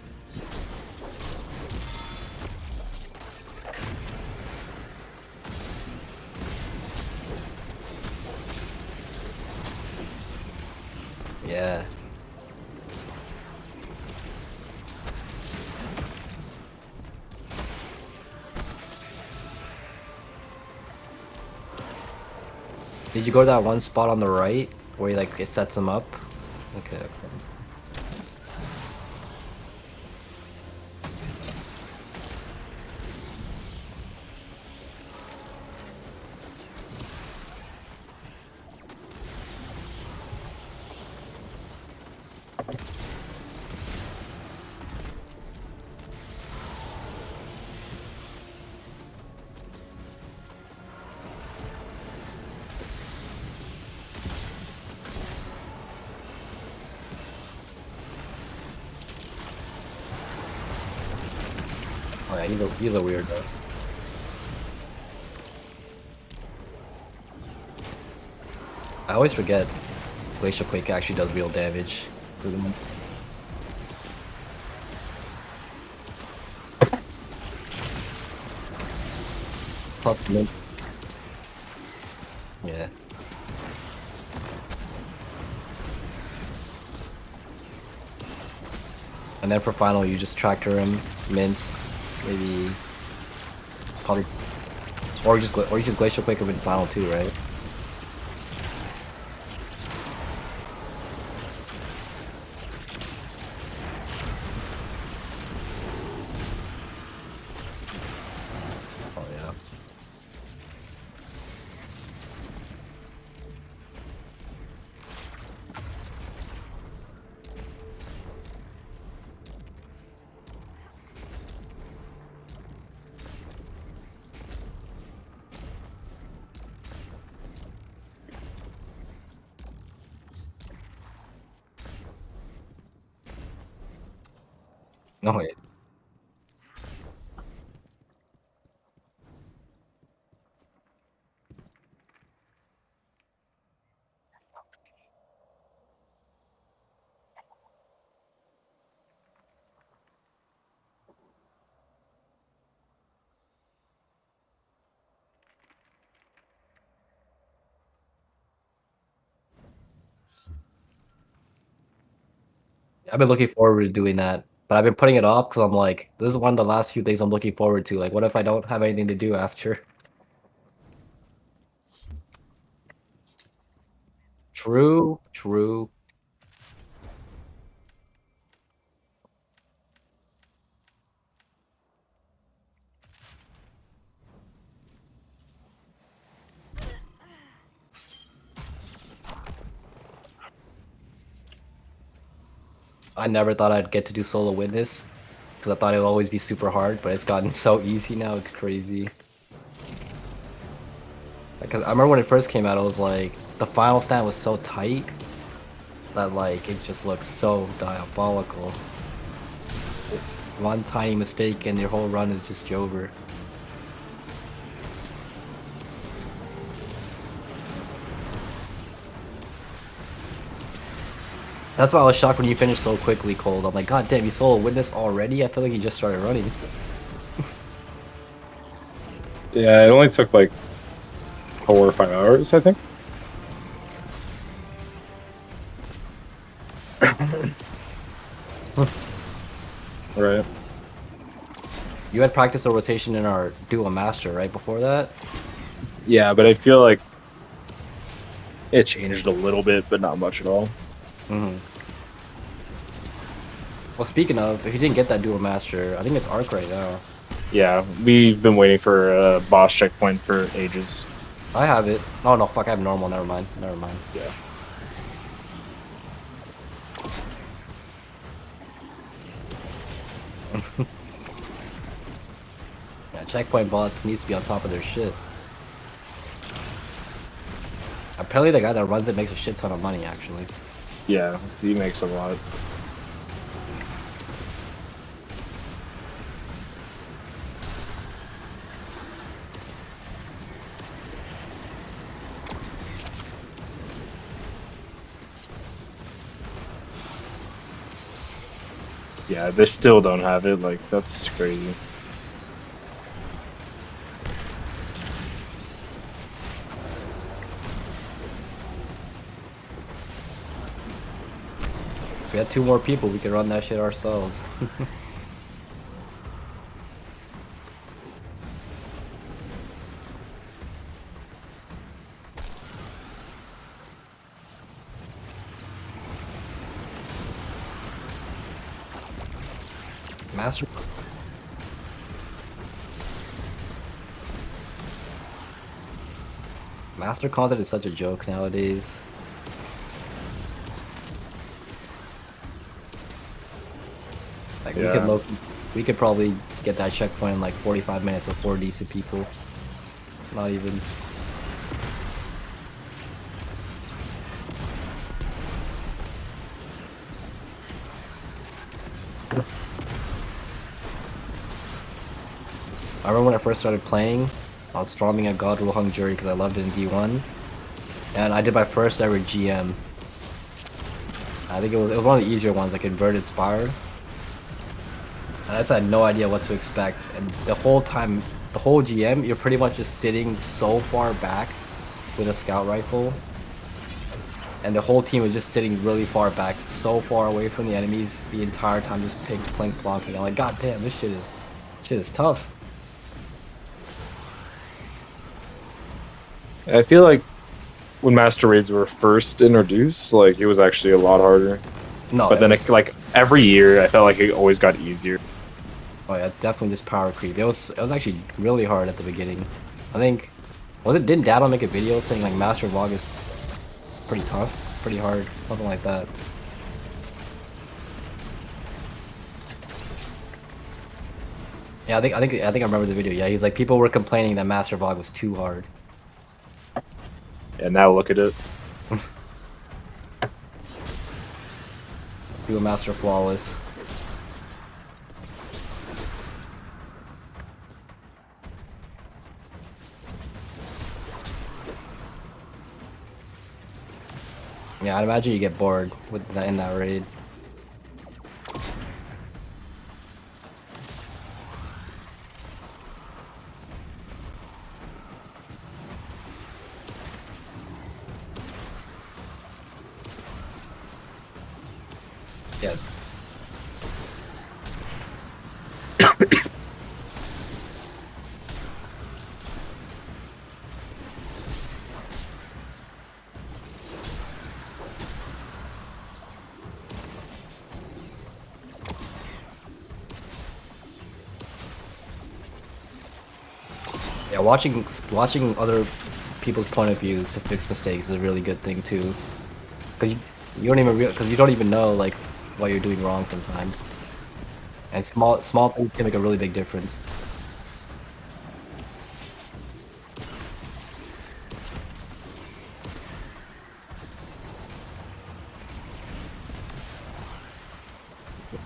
Yeah. Did you go to that one spot on the right where like it sets them up? Okay. Oh yeah, he's a weirdo. I always forget Glacial Quake actually does real damage. Plus mint. Yeah. And then for final, you just tractor him, mint, maybe, probably, or you just Glacial Quake him in final too, right? Oh yeah. No wait. I've been looking forward to doing that, but I've been putting it off because I'm like, this is one of the last few things I'm looking forward to. Like, what if I don't have anything to do after? True, true. I never thought I'd get to do solo witness because I thought it would always be super hard, but it's gotten so easy now. It's crazy. Because I remember when it first came out, I was like, the final stand was so tight that like it just looks so diabolical. One tiny mistake and your whole run is just over. That's why I was shocked when you finished so quickly, Cold. I'm like, god damn, you solo witness already? I feel like you just started running. Yeah, it only took like 4 or 5 hours, I think. Right. You had practice a rotation in our duo master, right, before that? Yeah, but I feel like it changed a little bit, but not much at all. Mm-hmm. Well, speaking of, if you didn't get that duo master, I think it's Arc right now. Yeah, we've been waiting for a boss checkpoint for ages. I have it. Oh no, fuck, I have normal, never mind. Never mind. Yeah. Yeah, checkpoint bots needs to be on top of their shit. Apparently the guy that runs it makes a shit ton of money, actually. Yeah, he makes a lot. Yeah, they still don't have it. Like, that's crazy. If we had 2 more people, we could run that shit ourselves. Master. Master content is such a joke nowadays. Like Yeah. we could probably get that checkpoint in like 45 minutes with 4 decent people. Not even. I remember when I first started playing, I was storming a God Rule Hung Jury because I loved it in D1. And I did my first ever GM. I think it was one of the easier ones, like Inverted Spire. And I just had no idea what to expect. And the whole time, the whole GM, you're pretty much just sitting so far back with a scout rifle. And the whole team was just sitting really far back, so far away from the enemies the entire time, just plink plonking. I'm like, god damn, this shit is tough. I feel like when Master Raids were first introduced, like, it was actually a lot harder. No, But then, was, like, every year, I felt like it always got easier. oh yeah, definitely just power creep. It was actually really hard at the beginning. I think, didn't Daddle make a video saying like Master Vlog is pretty tough, pretty hard, something like that. Yeah, I think I remember the video. Yeah, he's like, people were complaining that Master Vlog was too hard. And now look at it. Do a Master Flawless. Yeah, I'd imagine you get bored with that in that raid. Yeah, Yeah, watching other people's point of views to fix mistakes is a really good thing too. Cause you don't even because you don't even know like what you're doing wrong sometimes. And small things can make a really big difference.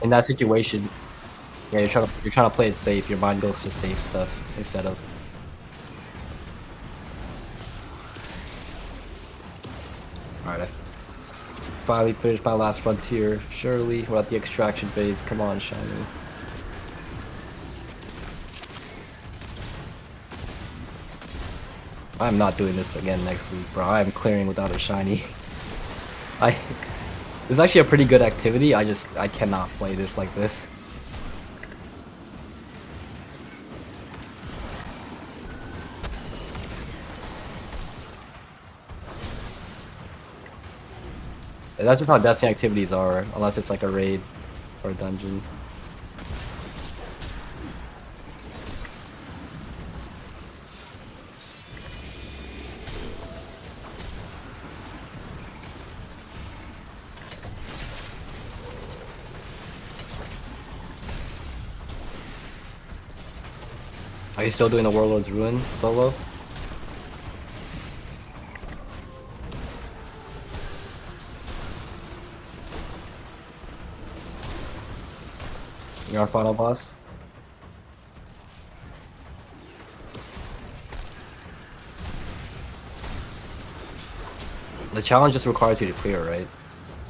In that situation, yeah, you're trying to play it safe. Your mind goes to safe stuff instead of. All right, I finally finished my last frontier. Surely, we're at the extraction phase. Come on, shiny. I'm not doing this again next week, bro. I'm clearing without a shiny. This is actually a pretty good activity. I cannot play this like this. That's just how Destiny activities are, unless it's like a raid or a dungeon. Are you still doing the Warlord's Ruin solo? You're our final boss? The challenge just requires you to clear, right?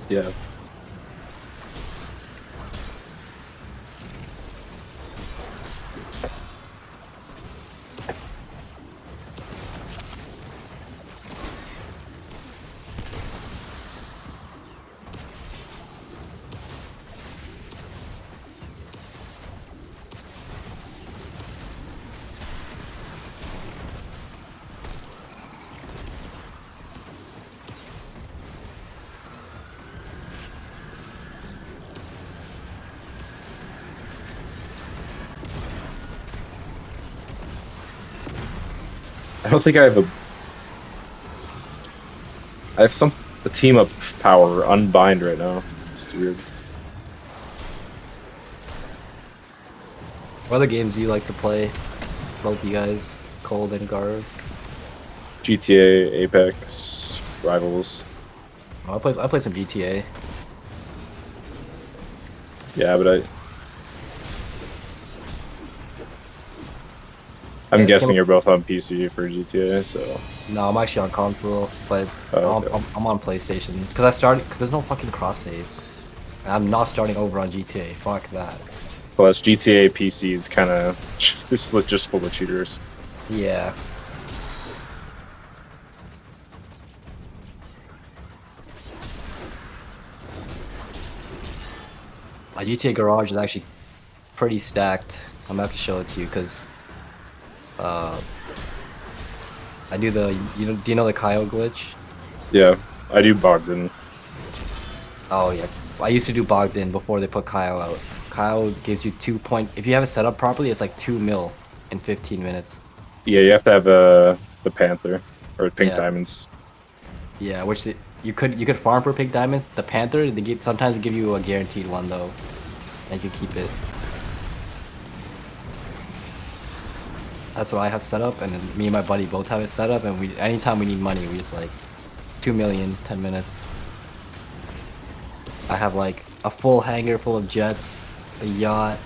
Yeah. I don't think I have a team up power unbind right now. It's weird. What other games do you like to play? Both you guys, Cold and Garv. GTA, Apex, Rivals. Oh, I play some GTA. Yeah, but I'm Yeah, guessing you're both on PC for GTA, so. No, I'm actually on console, but Oh, okay. I'm on PlayStation because there's no fucking cross save. I'm not starting over on GTA. Fuck that. Plus, GTA PC is kind of this is just full of cheaters. Yeah. My GTA Garage is actually pretty stacked. I'm gonna have to show it to you because I do the do you know the Kyle glitch? Yeah, I do Bogdan. Oh yeah, I used to do Bogdan before they put Kyle out. Kyle gives you if you have it set up properly, it's like 2 mil in 15 minutes. Yeah, you have to have the Panther or Pink Yeah. Diamonds. Yeah, you could farm for pink diamonds. The Panther, sometimes they give you a guaranteed one though, and you keep it. That's what I have set up, and then me and my buddy both have it set up. And anytime we need money, we just like 2 million, 10 minutes. I have like a full hangar full of jets, a yacht.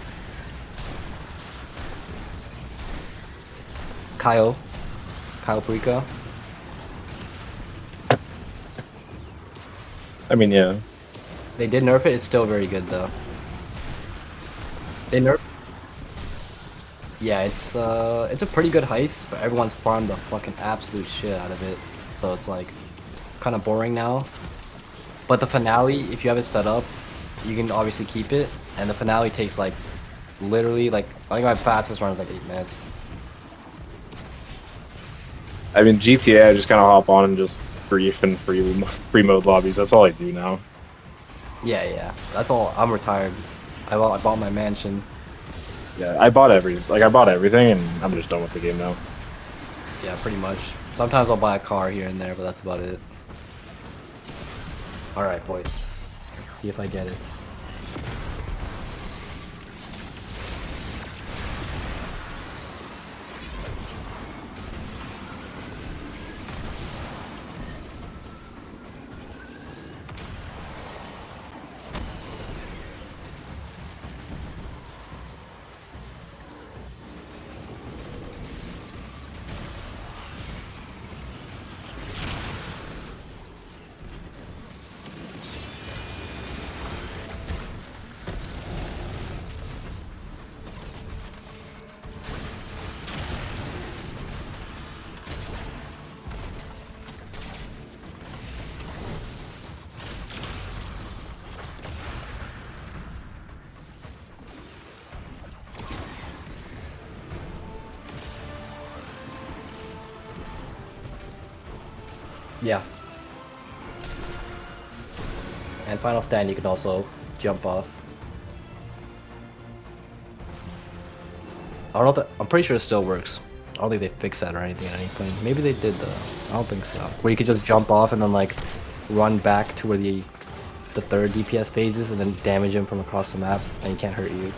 Kyle Perico. I mean, yeah. They did nerf it. It's still very good though. They nerf. Yeah, it's a pretty good heist, but everyone's farmed the fucking absolute shit out of it. So it's like kind of boring now. But the finale, if you have it set up, you can obviously keep it, and the finale takes like literally like I think my fastest run is like 8 minutes. I mean, GTA, I just kind of hop on and just brief and free mode lobbies. That's all I do now. Yeah. That's all. I'm retired. I bought my mansion. Yeah, I bought everything, and I'm just done with the game now. Yeah, pretty much. Sometimes I'll buy a car here and there, but that's about it. Alright, boys. Let's see if I get it. Yeah. And Final Stand, you can also jump off. I don't know if that, I'm pretty sure it still works. I don't think they fixed that or anything at any point. Maybe they did though. I don't think so. Where you could just jump off and then like run back to where the third DPS phase is and then damage him from across the map and he can't hurt you.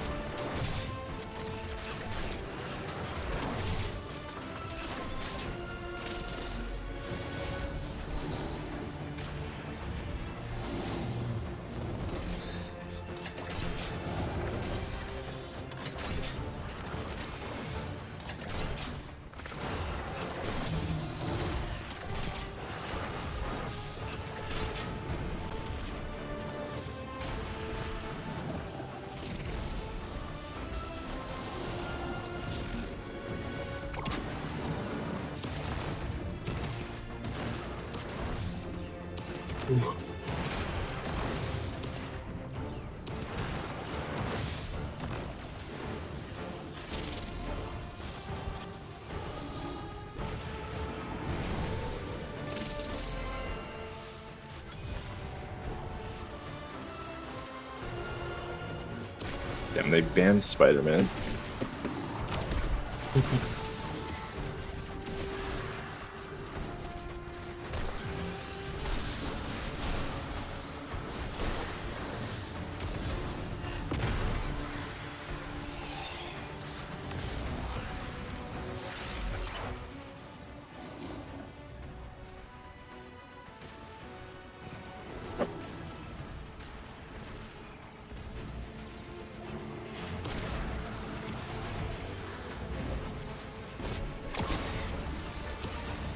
Damn, they banned Spider-Man.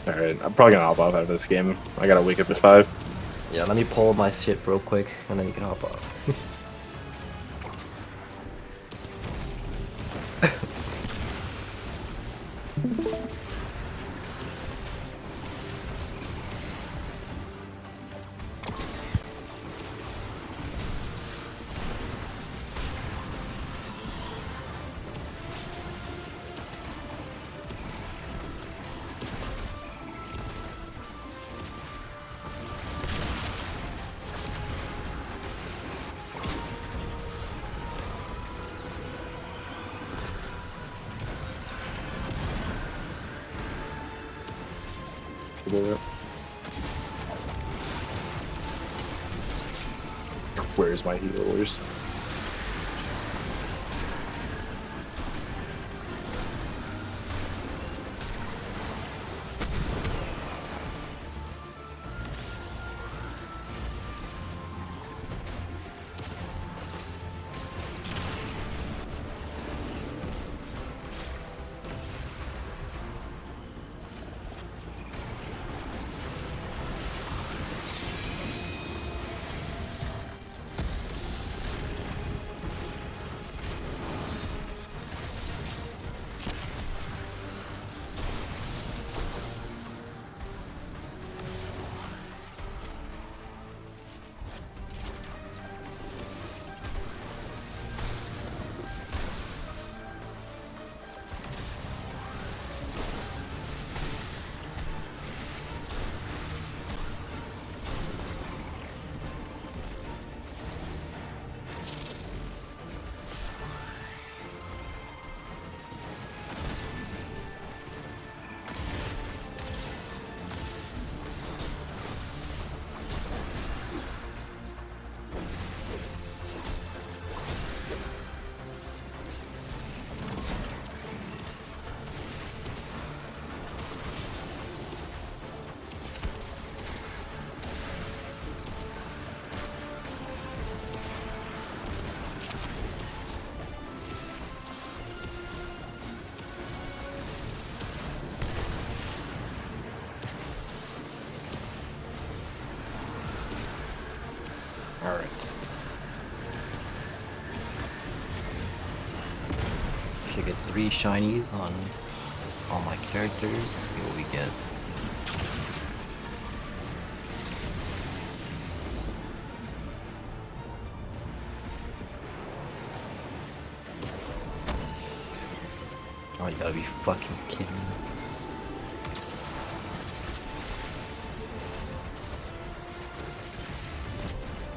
Alright, I'm probably gonna hop off out of this game. I gotta wake up at 5. Yeah, let me pull my shit real quick and then you can hop off. Where's my healers? Should get 3 shinies on all my characters. See what we get. Oh, you gotta be fucking kidding me.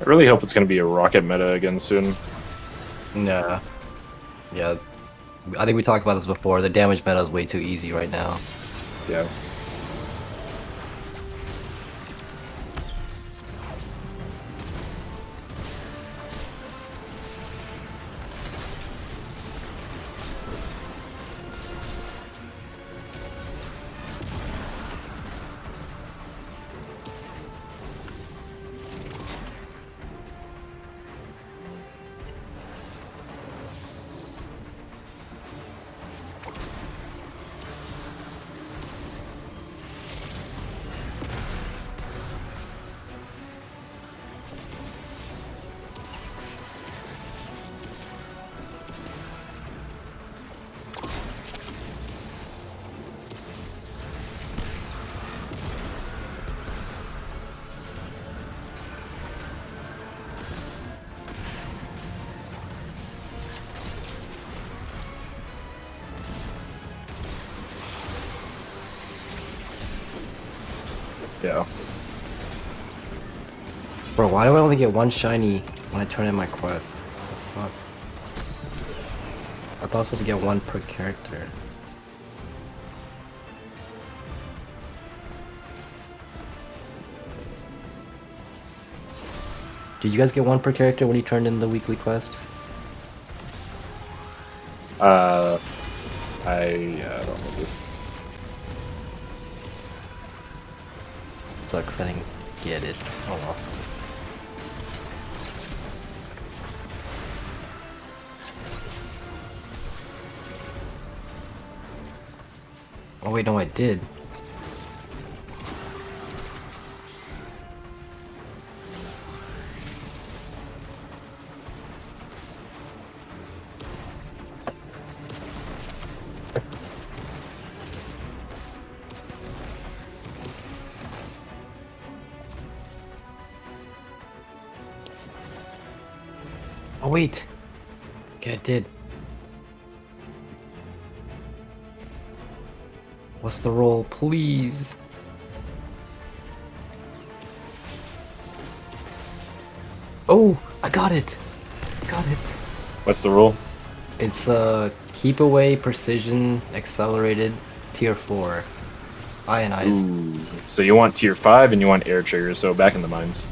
I really hope it's gonna be a rocket meta again soon. Yeah. Yeah. I think we talked about this before. The damage meta is way too easy right now. Yeah. Yeah. Bro, why do I only get 1 shiny when I turn in my quest? What the fuck? I thought I was supposed to get 1 per character. Did you guys get 1 per character when you turned in the weekly quest? I don't know. Sucks, I didn't get it. Oh well. Oh wait, no I did. Oh wait! Okay, I did. What's the roll, please? Oh! I got it! Got it! What's the rule? It's keep away, precision, accelerated, tier 4. Ionized. Ooh. So you want tier 5 and you want air triggers, so back in the mines.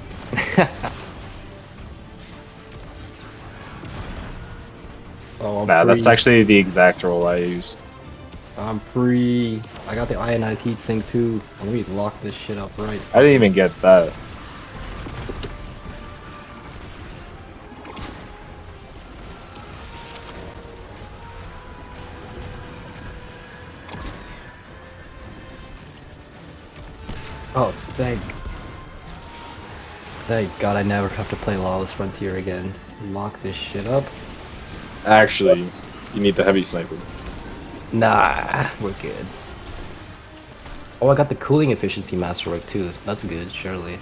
Oh, I'm Nah, free. that's actually the exact roll I used. I'm free. I got the ionized heatsink too. Let me lock this shit up right. I didn't even get that. Oh, thank God I never have to play Lawless Frontier again. Lock this shit up. Actually, you need the heavy sniper. Nah, we're good. Oh, I got the cooling efficiency masterwork too. That's good, surely.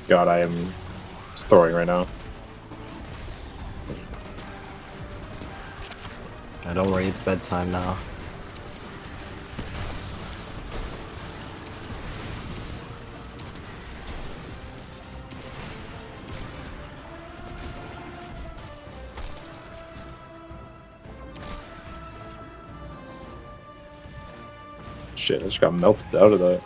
God, I am throwing right now. Oh, don't worry, it's bedtime now. Shit, I just got melted out of that.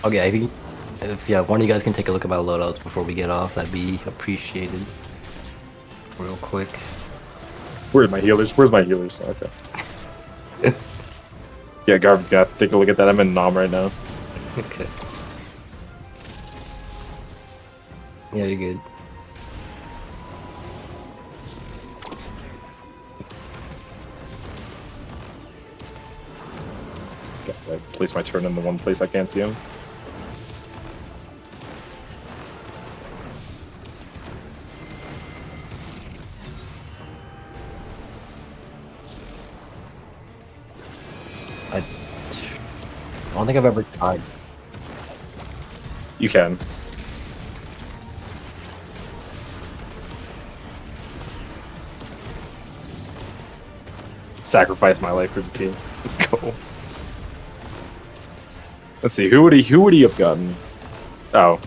Okay, if yeah, one of you guys can take a look at my loadouts before we get off, that'd be appreciated. Real quick. Where's my healers? Where's my healers? Okay. Yeah, Garvin's gonna have to take a look at that. I'm in Nom right now. Okay. Yeah, you're good. I place my turn in the one place I can't see him. I don't think I've ever tried. You can. Sacrifice my life for the team. Let's go. Let's see, who would he have gotten? Oh,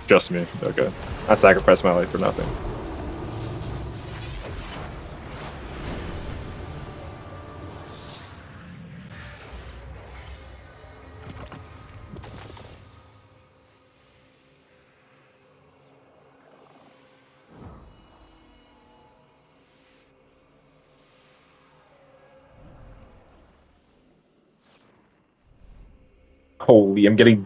just me. Okay. I sacrificed my life for nothing. Holy, I'm getting